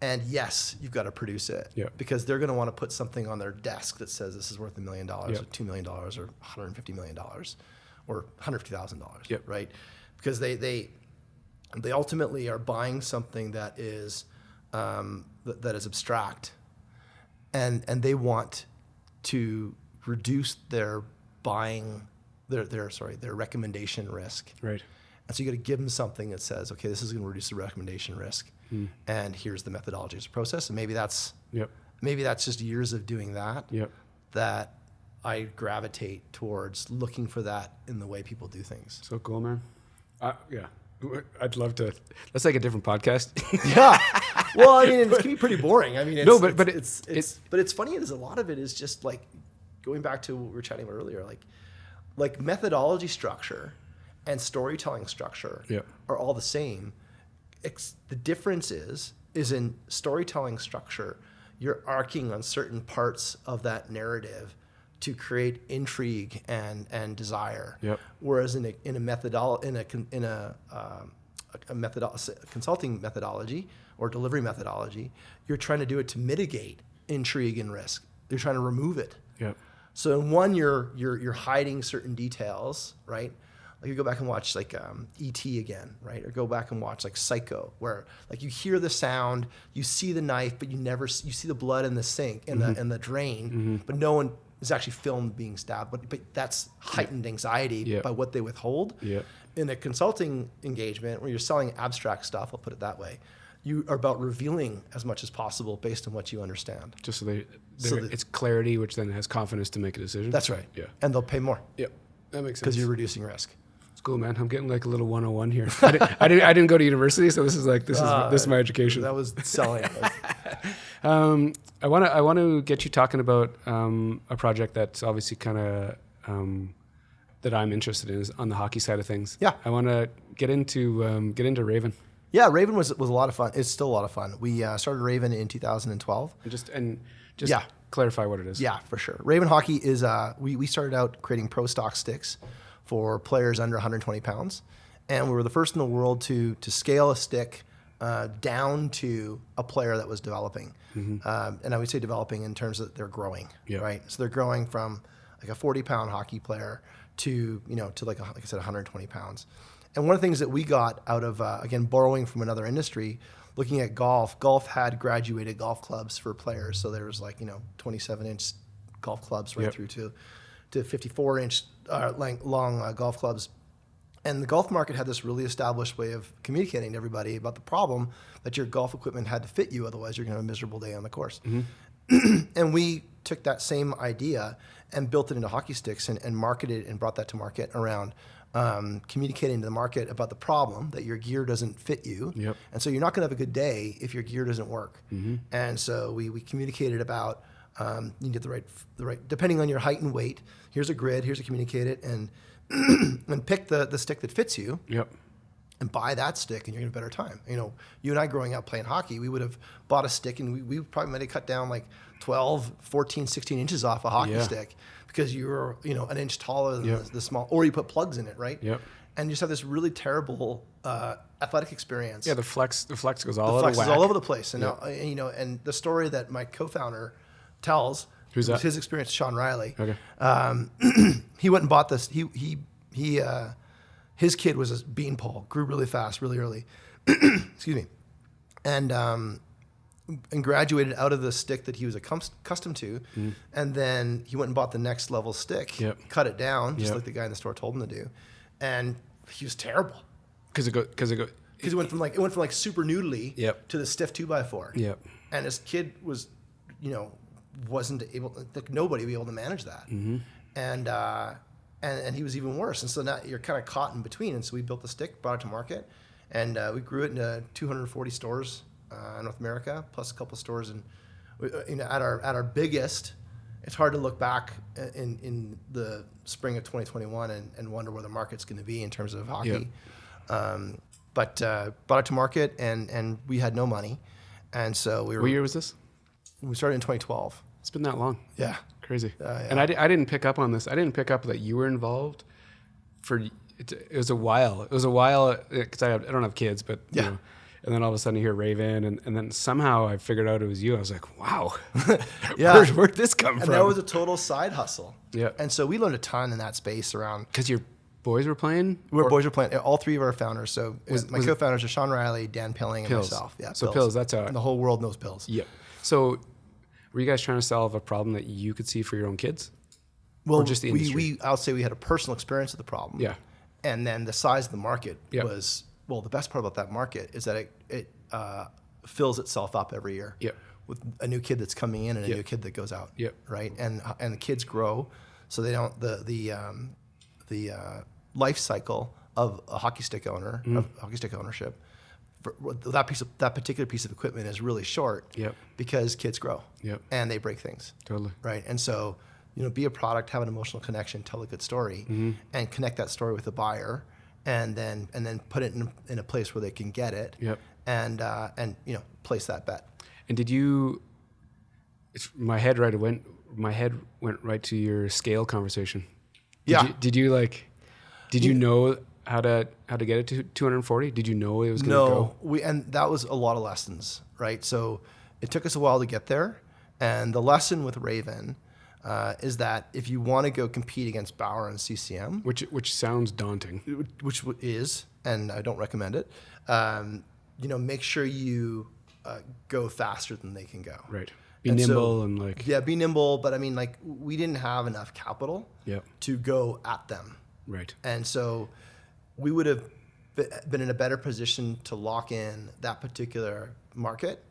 And yes, you've got to produce it because they're going to want to put something on their desk that says this is worth $1 million or $2 million or $150 million or $150,000, right? Because they ultimately are buying something that is that is abstract, and they want to reduce their their recommendation risk. Right. And so you got to give them something that says, okay, this is going to reduce the recommendation risk, and here's the methodology as a process. And maybe that's just years of doing that. That I gravitate towards looking for that in the way people do things. So cool, man. I'd love to. That's like a different podcast. Yeah. Well, I mean, it can be pretty boring. I mean, it's funny. Is a lot of it is just like going back to what we were chatting about earlier, like methodology structure and storytelling structure are all the same. The difference is in storytelling structure, you're arcing on certain parts of that narrative to create intrigue and desire. Whereas in a consulting methodology or delivery methodology, you're trying to do it to mitigate intrigue and risk. You're trying to remove it. So in one, you're hiding certain details, right? Like you go back and watch like E.T. again, right? Or go back and watch like Psycho, where like you hear the sound, you see the knife, but you see the blood in the sink and the drain, but no one is actually filmed being stabbed. But that's heightened anxiety by what they withhold. In a consulting engagement where you're selling abstract stuff, I'll put it that way, you are about revealing as much as possible based on what you understand. Just so it's clarity, which then has confidence to make a decision. That's right. And they'll pay more. That makes sense. Because you're reducing risk. It's cool, man. I'm getting like a little 101 here. I didn't go to university, so this is my education. That was selling. I want to get you talking about a project that's obviously kind of that I'm interested in, is on the hockey side of things. I want to get into Raven. Yeah, Raven was a lot of fun. It's still a lot of fun. We started Raven in 2012. And just clarify what it is. Yeah, for sure. Raven Hockey is we started out creating pro stock sticks for players under 120 pounds, and we were the first in the world to scale a stick down to a player that was developing. And I would say developing in terms of they're growing, right? So they're growing from like a 40-pound hockey player to, like I said, 120 pounds. And one of the things that we got out of, again, borrowing from another industry, looking at golf had graduated golf clubs for players. So there was 27-inch golf clubs right through to 54-inch long golf clubs. And the golf market had this really established way of communicating to everybody about the problem that your golf equipment had to fit you, otherwise you're going to have a miserable day on the course. And we took that same idea and built it into hockey sticks and marketed and brought that to market around communicating to the market about the problem that your gear doesn't fit you. And so you're not going to have a good day if your gear doesn't work. And so we communicated about you get the right, depending on your height and weight, here's a grid, here's a communicate it, and pick the stick that fits you. And buy that stick, and you're gonna have a better time. You and I growing up playing hockey, we would have bought a stick, and we probably might have cut down like 12, 14, 16 inches off a hockey stick because you were an inch taller than the small, or you put plugs in it, right? And you just have this really terrible athletic experience. The flex goes all the over flex the is all over the place. And and the story that my co-founder tells. Who's that? His experience, Sean Riley. Okay. He went and bought this. His kid was a beanpole, grew really fast, really early. Excuse me. And graduated out of the stick that he was accustomed to. And then he went and bought the next level stick, cut it down, just like the guy in the store told him to do. And he was terrible. Because it went from like super noodly to the stiff 2x4. And his kid was, wasn't able, nobody would be able to manage that. And he was even worse. And so now you're kind of caught in between. And so we built the stick, brought it to market, and we grew it into 240 stores in North America, plus a couple stores. And at our biggest, it's hard to look back in the spring of 2021 and wonder where the market's going to be in terms of hockey. But brought it to market, and we had no money. And so we were... What year was this? We started in 2012. It's been that long. Yeah. Crazy. And I didn't pick up on this. I didn't pick up that you were involved it was a while. It was a while because I don't have kids, but and then all of a sudden you hear Raven, and then somehow I figured out it was you. I was like, wow, where'd this come from? And that was a total side hustle. Yeah. And so we learned a ton in that space around. Because your boys were playing? Boys were playing. All three of our founders. So my co-founders are Sean Riley, Dan Pilling, and Pills. myself. Yeah. So Pills, that's and the whole world knows Pills. Yeah. So were you guys trying to solve a problem that you could see for your own kids? Well, or just the industry? I'll say we had a personal experience with the problem. Yeah. And then the size of the market was, well, the best part about that market is that it fills itself up every year with a new kid that's coming in and a new kid that goes out. Right. And the kids grow, so they don't, the life cycle of a hockey stick owner, of hockey stick ownership, that particular piece of equipment is really short because kids grow and they break things. Totally. Right. And so, be a product, have an emotional connection, tell a good story, and connect that story with the buyer, and then put it in a place where they can get it, and place that bet. And did you? My head went right to your scale conversation. Did you know how to get it to 240? Did you know it was going to go? No, and that was a lot of lessons, right? So it took us a while to get there, and the lesson with Raven is that if you want to go compete against Bauer and CCM, which sounds daunting, which is, and I don't recommend it, make sure you go faster than they can go. Right. Be nimble. Be nimble. But I mean, we didn't have enough capital to go at them. Right. And so we would have been in a better position to lock in that particular market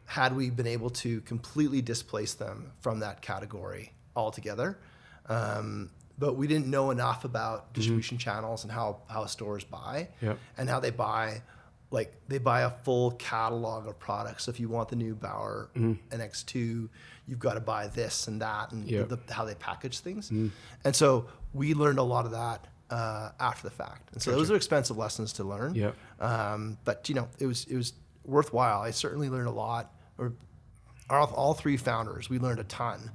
had we been able to completely displace them from that category altogether. But we didn't know enough about distribution channels and how stores buy and how they buy. They buy a full catalog of products. So if you want the new Bauer NX2, you've got to buy this and that, and how they package things. And so we learned a lot of that after the fact. And so those are expensive lessons to learn. But it was worthwhile. I certainly learned a lot. All three founders, we learned a ton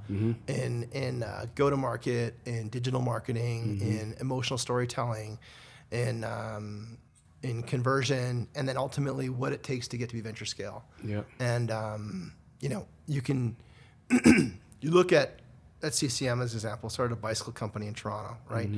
in go-to-market, in digital marketing, in emotional storytelling. in conversion, and then ultimately what it takes to get to be venture scale. Yeah. And you can you look at CCM as an example, started a bicycle company in Toronto, right?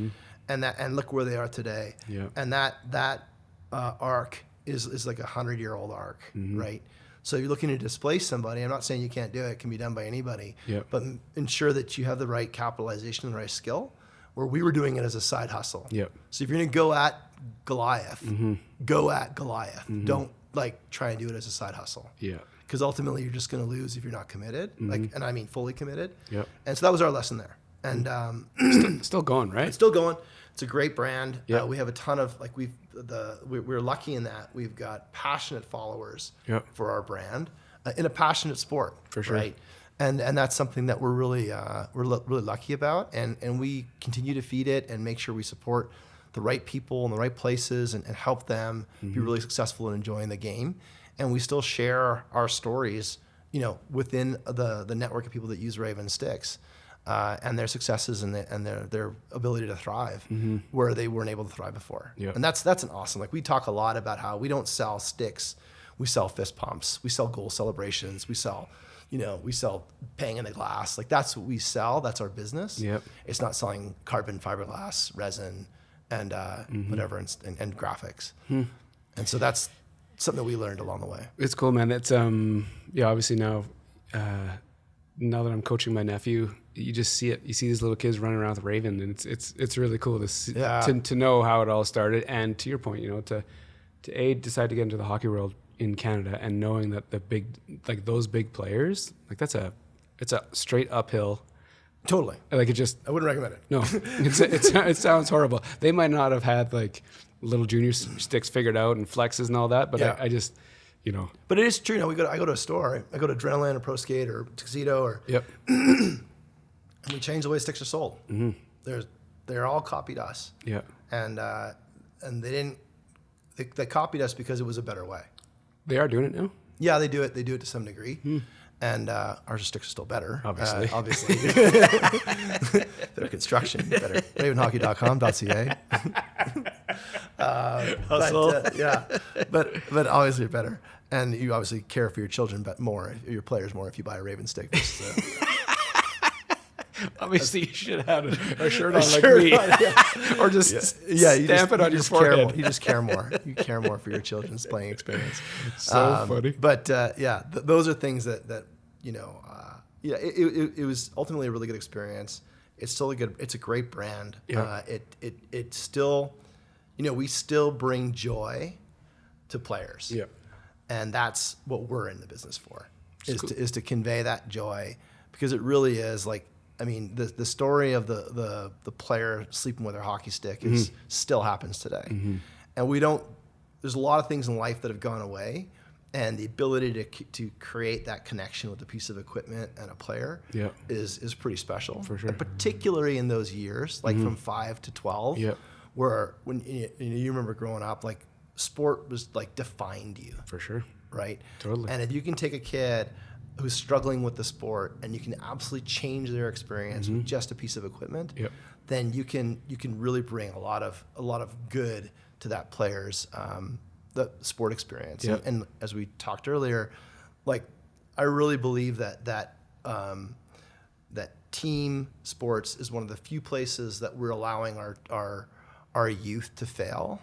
And look where they are today. Yeah. And that arc is like 100-year-old arc, right? So you're looking to displace somebody. I'm not saying you can't do it. It can be done by anybody. Yep. But ensure that you have the right capitalization and the right skill, where we were doing it as a side hustle. Yep. So if you're going to go at Goliath, go at Goliath. Don't try and do it as a side hustle. Yeah. Because ultimately you're just going to lose if you're not committed. And I mean fully committed. Yep. And so that was our lesson there. And Still going, right? it's still going. It's a great brand. Yep. We have a ton of we're lucky in that we've got passionate followers for our brand in a passionate sport. For sure. Right. And that's something that we're really lucky about, and we continue to feed it and make sure we support the right people in the right places and help them be really successful in enjoying the game. And we still share our stories, within the network of people that use Raven sticks, and their successes and their ability to thrive where they weren't able to thrive before. Yeah. And that's an awesome. Like, we talk a lot about how we don't sell sticks, we sell fist pumps, we sell goal celebrations, we sell bang in the glass. Like, that's what we sell. That's our business. Yep. It's not selling carbon fiberglass, resin, and whatever, and graphics. And so that's something that we learned along the way. It's cool, man. It's obviously now that I'm coaching my nephew, you just see it. You see these little kids running around with Raven, and it's really cool to see, to know how it all started. And to your point, to decide to get into the hockey world in Canada, and knowing that those big players, it's a straight uphill. Totally. I wouldn't recommend it. No, it sounds horrible. They might not have had little junior sticks figured out and flexes and all that, but I just, But it is true. I go to a store. I go to Adrenaline or Pro Skate or Tuxedo or. Yep. And we change the way sticks are sold. They're all copied us. Yeah. And they didn't. They copied us because it was a better way. They are doing it now? Yeah, they do it. They do it to some degree. And our sticks are still better. Obviously. Better construction. Better. RavenHockey.com.ca. But obviously better. And you obviously care for your children more, your players more, if you buy a Raven stick. Obviously, you should have a shirt on like me. Or just stamp it on your forehead. You just care more. You care more for your children's playing experience. So funny. But those are things that it was ultimately a really good experience. It's still it's a great brand. Yeah. It still, we still bring joy to players. Yeah. And that's what we're in the business for, is to convey that joy, because it really is the story of the player sleeping with their hockey stick still happens today. And there's a lot of things in life that have gone away, and the ability to create that connection with a piece of equipment and a player is pretty special. For sure. And particularly in those years, from 5 to 12, where when you remember growing up, sport was defined you. For sure. Right? Totally. And if you can take a kid who's struggling with the sport and you can absolutely change their experience with just a piece of equipment, then you can really bring a lot of good to that player's the sport experience. And as we talked earlier, I really believe that team sports is one of the few places that we're allowing our youth to fail.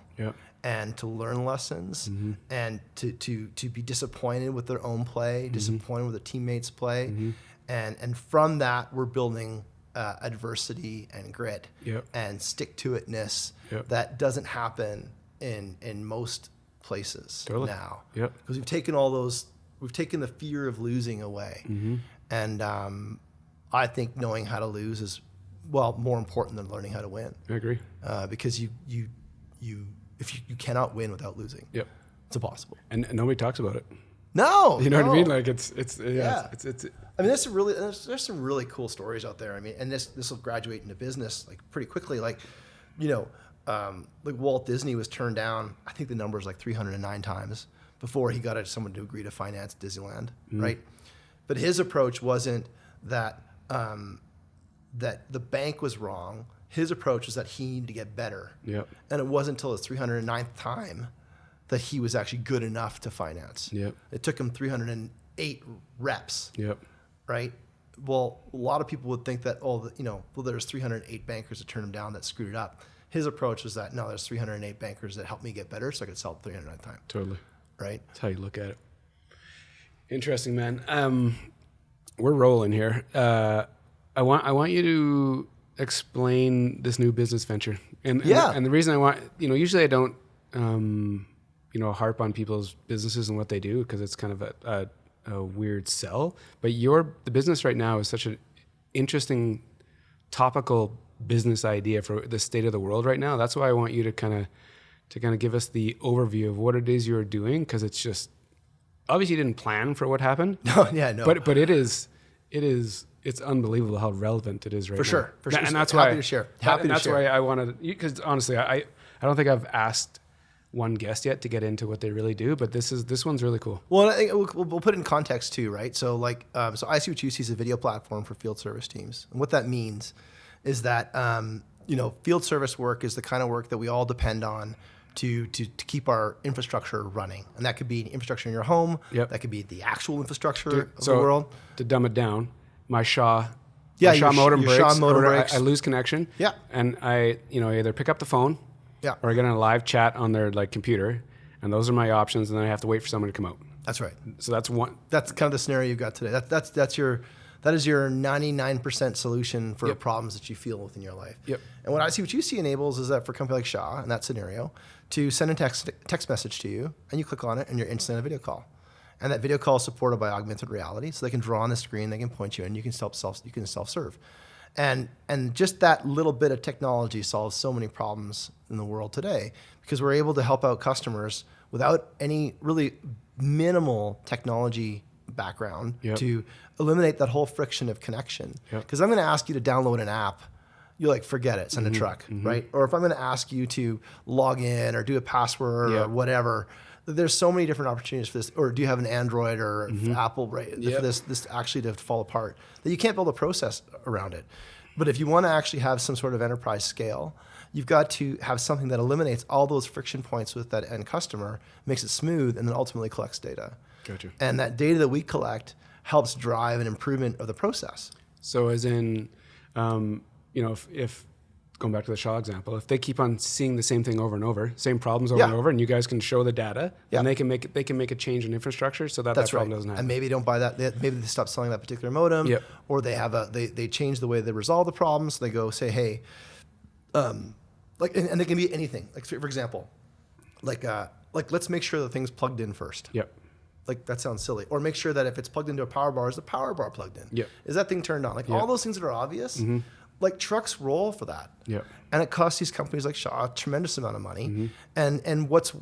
And to learn lessons, and to be disappointed with their own play, disappointed with their teammates' play, and from that we're building adversity and grit and stick-to-itness that doesn't happen in most places now. Because we've taken the fear of losing away, and I think knowing how to lose is more important than learning how to win. I agree. Because if you cannot win without losing, it's impossible. And nobody talks about it. No, you know what I mean? It's. I mean, there's some really cool stories out there. I mean, and this will graduate into business pretty quickly. Walt Disney was turned down. I think the number is 309 times before he got someone to agree to finance Disneyland, right? But his approach wasn't that that the bank was wrong. his approach was that he needed to get better. Yep. And it wasn't until his 309th time that he was actually good enough to finance. Yep. It took him 308 reps. Yep. Right? Well, a lot of people would think that, there's 308 bankers that turned him down that screwed it up. His approach was that, no, there's 308 bankers that helped me get better so I could sell it 309th time. Totally. Right? That's how you look at it. Interesting, man. We're rolling here. I want you to explain this new business venture. And the reason I want, usually I don't, harp on people's businesses and what they do because it's kind of a weird sell. But the business right now is such an interesting topical business idea for the state of the world right now. That's why I want you to kind of give us the overview of what it is you're doing, because it's just obviously you didn't plan for what happened. No. But it's unbelievable how relevant it is right now. For sure. And that's Happy why to share. That's why I wanted, because honestly, I don't think I've asked one guest yet to get into what they really do, but this one's really cool. Well, I think we'll put it in context too, right? So so ICwhatUC is a video platform for field service teams. And what that means is that, field service work is the kind of work that we all depend on to keep our infrastructure running. And that could be infrastructure in your home. Yep. That could be the actual infrastructure of the world. To dumb it down, my Shaw your modem breaks. Shaw modem breaks. I lose connection. Yeah. And I either pick up the phone, or I get on a live chat on their computer, and those are my options. And then I have to wait for someone to come out. That's right. So that's one. That's kind of the scenario you've got today. That is your 99% solution for problems that you feel within your life. Yep. And what ICwhatUC enables is that for a company like Shaw, in that scenario, to send a text message to you, and you click on it, and you're instantly on a video call. And that video call is supported by augmented reality, so they can draw on the screen, they can point you, and you can self-serve. And just that little bit of technology solves so many problems in the world today, because we're able to help out customers without any really minimal technology background to eliminate that whole friction of connection. Because I'm going to ask you to download an app, you forget it, send a truck, right? Or if I'm going to ask you to log in or do a password or whatever, there's so many different opportunities for this. Or do you have an Android or Apple, right? For this actually to fall apart, that you can't build a process around it. But if you want to actually have some sort of enterprise scale, you've got to have something that eliminates all those friction points with that end customer, makes it smooth, and then ultimately collects data. Gotcha. And that data that we collect helps drive an improvement of the process. So as in, if going back to the Shaw example, if they keep on seeing the same thing over and over, same problems over and over, and you guys can show the data, then they can make a change in infrastructure so that problem doesn't happen. And maybe they don't buy that. Maybe they stop selling that particular modem, or they have they change the way they resolve the problem. So they go say, hey, and it can be anything. For example, let's make sure the thing's plugged in first. Yep. That sounds silly. Or make sure that if it's plugged into a power bar, is the power bar plugged in? Yep. Is that thing turned on? All those things that are obvious, trucks roll for that. Yep. And it costs these companies like Shaw a tremendous amount of money. And what's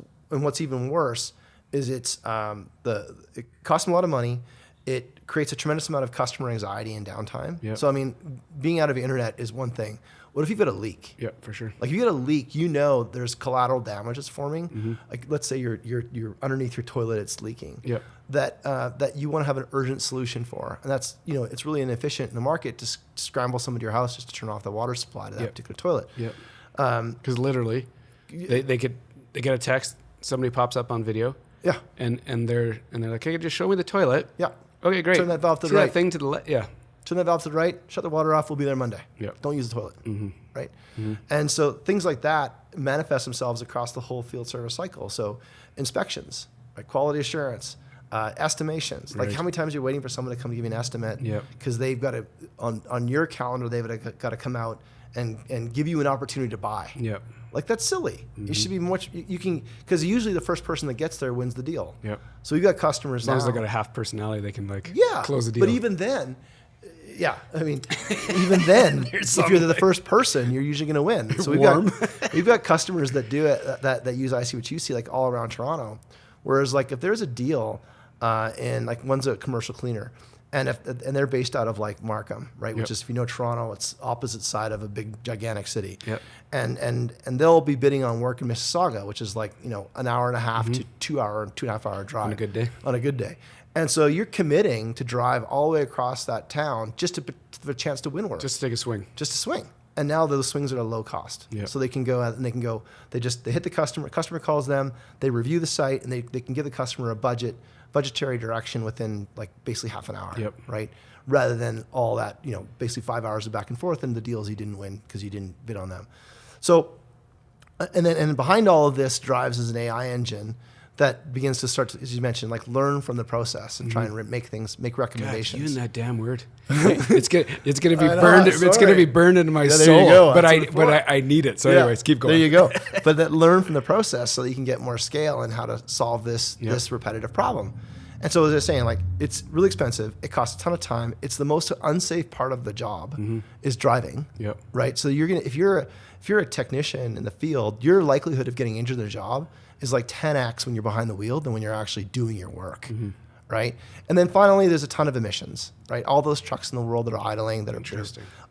even worse is it costs them a lot of money. It creates a tremendous amount of customer anxiety and downtime. Yep. So being out of the internet is one thing. What if you've got a leak? Yeah, for sure. If you get a leak, there's collateral damage that's forming. Let's say you're underneath your toilet, it's leaking. Yeah. That you want to have an urgent solution for, and that's it's really inefficient in the market to scramble somebody to your house just to turn off the water supply to that particular toilet. Yeah. Because literally, they get a text, somebody pops up on video. Yeah. And they're like, hey, just show me the toilet. Yeah. Okay, great. Turn that valve to the See right. that thing to the left. Yeah. Turn that valve to the right, shut the water off, we'll be there Monday. Yep. Don't use the toilet, right? And so things like that manifest themselves across the whole field service cycle. So inspections, quality assurance, estimations. Right. How many times are you waiting for someone to come give you an estimate? Yep. Because they've got to, on your calendar, they've got to come out and give you an opportunity to buy. Yep. That's silly. You should be much, because usually the first person that gets there wins the deal. Yep. So we've got customers now. As long as they got a half personality, they can close the deal. But even then, even then, if you're the first person, you're usually going to win. So we've got customers that do it that use ICwhatUC all around Toronto. Whereas if there's a deal, and one's a commercial cleaner, and they're based out of Markham, right? Which is, if you know Toronto, it's opposite side of a big gigantic city. Yep. And they'll be bidding on work in Mississauga, which is an hour and a half to 2.5 hour drive on a good day. On a good day. And so you're committing to drive all the way across that town just to have a chance to win work. Just to take a swing. Just to swing. And now those swings are at a low cost. Yep. So they can go out and they hit the customer calls them, they review the site, and they can give the customer a budgetary direction within like basically half an hour, Yep. right? Rather than all that, basically 5 hours of back and forth and the deals you didn't win because you didn't bid on them. So, and behind all of this drives is an AI engine that begins to start to, as you mentioned, like learn from the process and try and make recommendations. God, you and that damn word. It's gonna be know, burned. I'm It's gonna be sorry. burned into my there soul. you go. But That's I need it. So anyways, keep going. There you go. But that learn from the process so that you can get more scale and how to solve this repetitive problem. And so as I was saying, like it's really expensive. It costs a ton of time. It's the most unsafe part of the job is driving. Yep. Right. So if you're a technician in the field, your likelihood of getting injured in the job is like 10x when you're behind the wheel than when you're actually doing your work. Right. And then finally, there's a ton of emissions. Right. All those trucks in the world that are idling,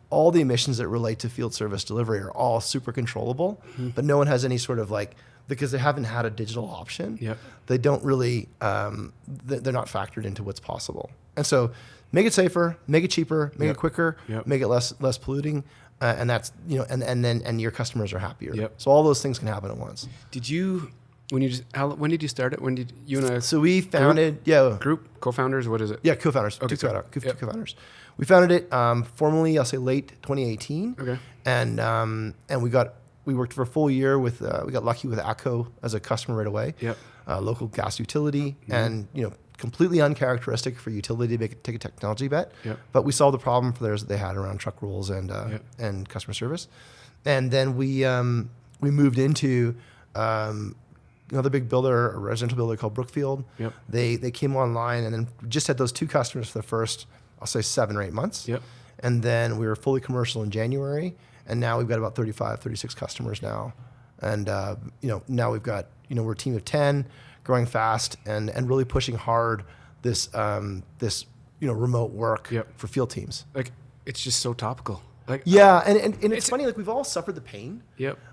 all the emissions that relate to field service delivery are all super controllable, but no one has any sort of like, because they haven't had a digital option, they don't really, they're not factored into what's possible. And so make it safer, make it cheaper, make it quicker, make it less polluting. And that's, and your customers are happier. So all those things can happen at once. Did you, when did you start it? When did you and I? So we founded, group co-founders. What is it? Yeah, co-founders. Okay, Two co-founders. We founded it formally, I'll say late 2018. Okay. And we worked for a full year with, we got lucky with ACO as a customer right away. Local gas utility, and completely uncharacteristic for utility to take a technology bet. But we solved the problem for theirs that they had around truck rolls and customer service. And then we moved into another big builder, a residential builder called Brookfield. They came online and then just had those two customers for the first, I'll say 7 or 8 months. And then we were fully commercial in January. And now we've got about 35, 36 customers now. And, now we've got, we're a team of 10, growing fast and really pushing hard this remote work for field teams. Like, it's just so topical. Like, and it's funny, like we've all suffered the pain.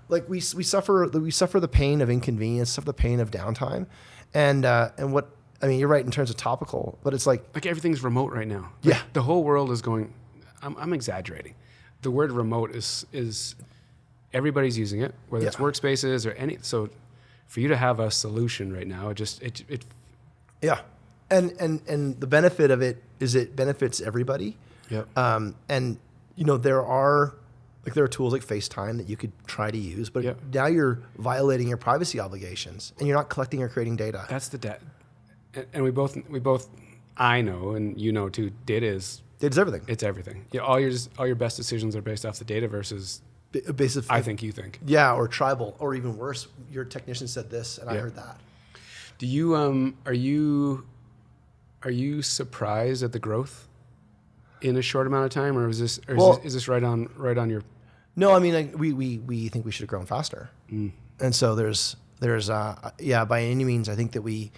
Like we suffer the pain of inconvenience, suffer the pain of downtime. And what, I mean, you're right in terms of topical, but it's like everything's remote right now. Like, the whole world is going, I'm exaggerating. The word remote is everybody's using it, whether it's workspaces or any. So for you to have a solution right now, it and the benefit of it is it benefits everybody. And there are tools like FaceTime that you could try to use, but now you're violating your privacy obligations and you're not collecting or creating data. That's the and we both I know, and too, data's everything. It's everything. All your best decisions are based off the data versus I think you think. Or tribal, or even worse, your technician said this and I heard that. Do you are you surprised at the growth in a short amount of time, or is this right on your? No, I mean we think we should have grown faster, and so there's by any means I think that you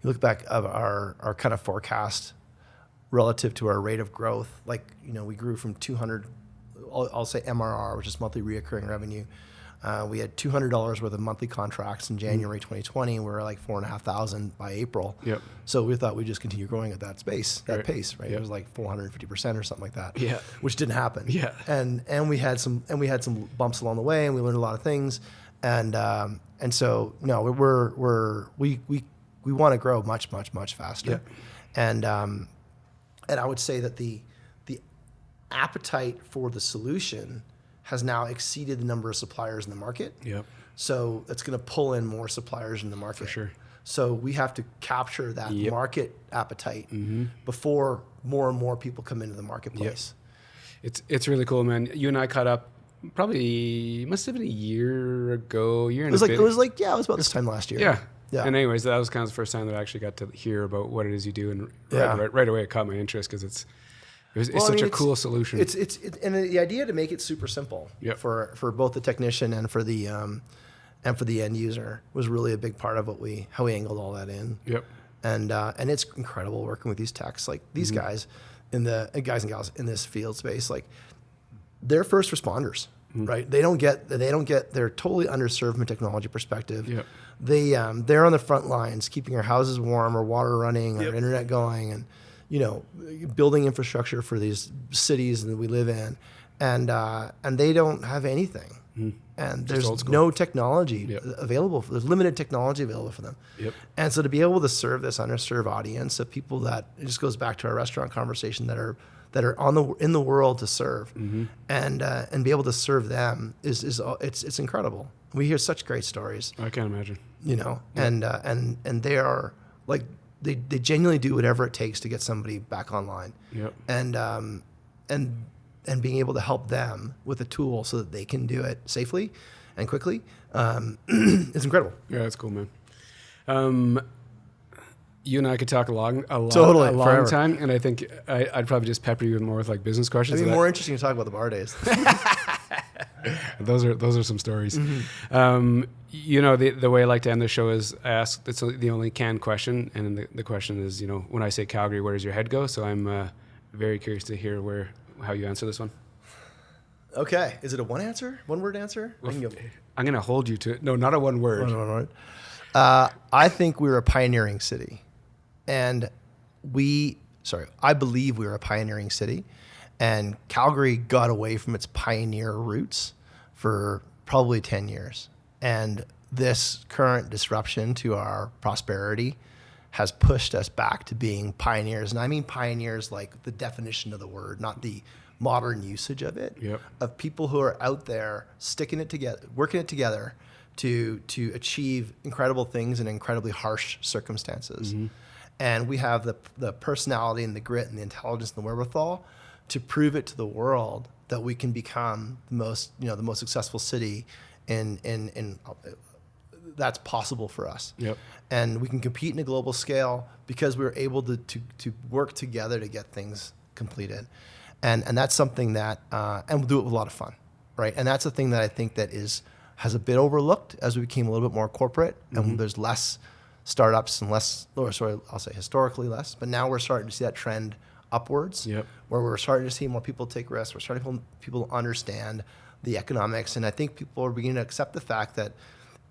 look back of our kind of forecast relative to our rate of growth, we grew from 200, I'll say MRR, which is monthly reoccurring revenue. We had $200 worth of monthly contracts in January 2020. We were like 4,500 by April. So we thought we'd just continue growing at that pace, right? It was like 450% or something like that. Which didn't happen. And we had some bumps along the way, and we learned a lot of things. And so no, we want to grow much faster. And I would say that the appetite for the solution has now exceeded the number of suppliers in the market. So that's going to pull in more suppliers in the market. For sure. So we have to capture that market appetite before more and more people come into the marketplace. It's really cool, man. You and I caught up probably, must have been a year ago, It was about this time last year. And anyways, that was kind of the first time that I actually got to hear about what it is you do, and right away it caught my interest because it's such a cool solution. It's and the idea to make it super simple for both the technician and for the end user was really a big part of how we angled all that in. And it's incredible working with these techs, like these guys and gals in this field space, like they're first responders. Right? They're totally underserved from a technology perspective. They're on the front lines, keeping our houses warm, our water running, our internet going, and building infrastructure for these cities that we live in. and they don't have anything. And there's no technology available. There's limited technology available for them. Yep. And so to be able to serve this underserved audience of people that, it just goes back to our restaurant conversation, that are in the world to serve, and be able to serve them it's incredible. We hear such great stories. I can't imagine. You know, and they are like, they genuinely do whatever it takes to get somebody back online. Yep. And being able to help them with a tool so that they can do it safely and quickly is incredible. Yeah, that's cool, man. You and I could talk a long time, and I think I'd probably just pepper you more with like business questions. It'd be more interesting to talk about the bar days. Those are some stories. You know, the way I like to end the show is I ask, it's the only canned question, and the question is, you know, when I say Calgary, where does your head go? So I'm very curious to hear how you answer this one. Okay. Is it a one word answer? I'm going to hold you to it. No, not a one word. One word. I think we're a pioneering city, and I believe we're a pioneering city, and Calgary got away from its pioneer roots for probably 10 years. And this current disruption to our prosperity has pushed us back to being pioneers. And I mean pioneers like the definition of the word, not the modern usage of it, of people who are out there sticking it together, working it together to achieve incredible things in incredibly harsh circumstances. And we have the personality and the grit and the intelligence and the wherewithal to prove it to the world that we can become the most successful city in that's possible for us. And we can compete in a global scale because we were able to work together to get things completed. And that's something that, and we'll do it with a lot of fun, right? And that's the thing that I think that has a bit overlooked as we became a little bit more corporate, and there's less startups and I'll say historically less, but now we're starting to see that trend upwards, where we're starting to see more people take risks. We're starting to people understand the economics, and I think people are beginning to accept the fact that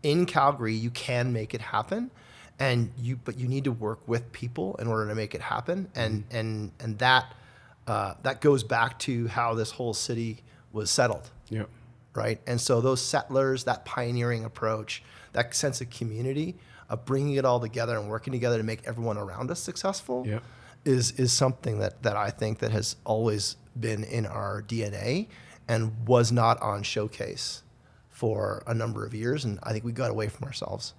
in Calgary you can make it happen, but you need to work with people in order to make it happen, and that goes back to how this whole city was settled, right? And so those settlers, that pioneering approach, that sense of community, of bringing it all together and working together to make everyone around us successful, is something that I think that has always been in our DNA and was not on showcase for a number of years. And I think we got away from ourselves.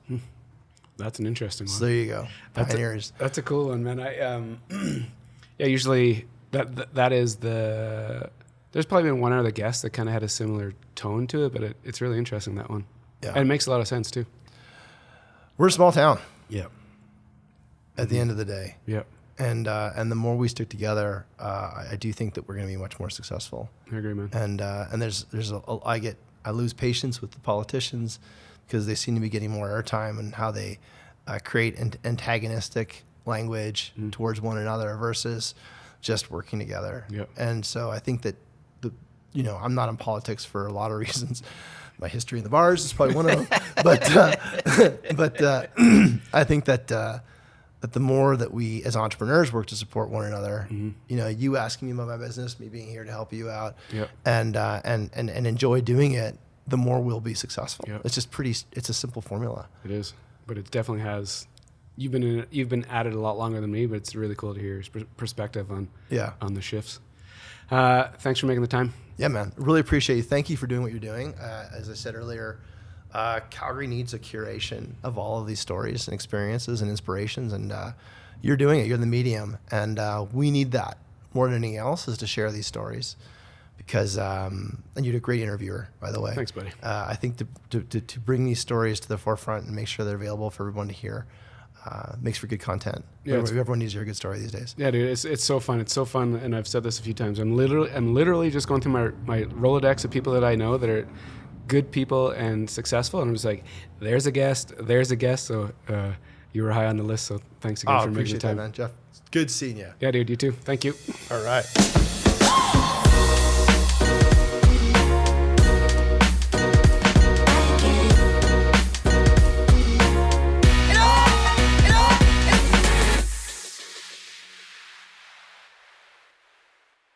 That's an interesting one. So there you go. Pioneers. That's a cool one, man. Usually that is there's probably been one other guest that kind of had a similar tone to it, but it's really interesting, that one. And it makes a lot of sense too. We're a small town. At the end of the day. And the more we stick together, I do think that we're going to be much more successful. I agree, man. And I lose patience with the politicians because they seem to be getting more airtime and how they create antagonistic language towards one another versus just working together. And so I think that I'm not in politics for a lot of reasons. My history in the bars is probably one of them, but I think that the more that we as entrepreneurs work to support one another, you asking me about my business, me being here to help you out, and enjoy doing it, the more we'll be successful. It's just it's a simple formula. It is, but it definitely has. You've been at it a lot longer than me, but it's really cool to hear your perspective on the shifts. Thanks for making the time. Yeah, man. Really appreciate you. Thank you for doing what you're doing. As I said earlier, Calgary needs a curation of all of these stories and experiences and inspirations, and you're doing it. You're the medium, and we need that more than anything else, is to share these stories. Because and you're a great interviewer, by the way. Thanks, buddy. I think to bring these stories to the forefront and make sure they're available for everyone to hear makes for good content. Everyone needs to hear a good story these days. Yeah, dude, it's so fun. It's so fun, and I've said this a few times. I'm literally just going through my Rolodex of people that I know that are good people and successful, and I'm just like, there's a guest. So you were high on the list, so thanks again for making the time. That, man, Jeff. Good seeing you. Yeah, dude, you too. Thank you. All right.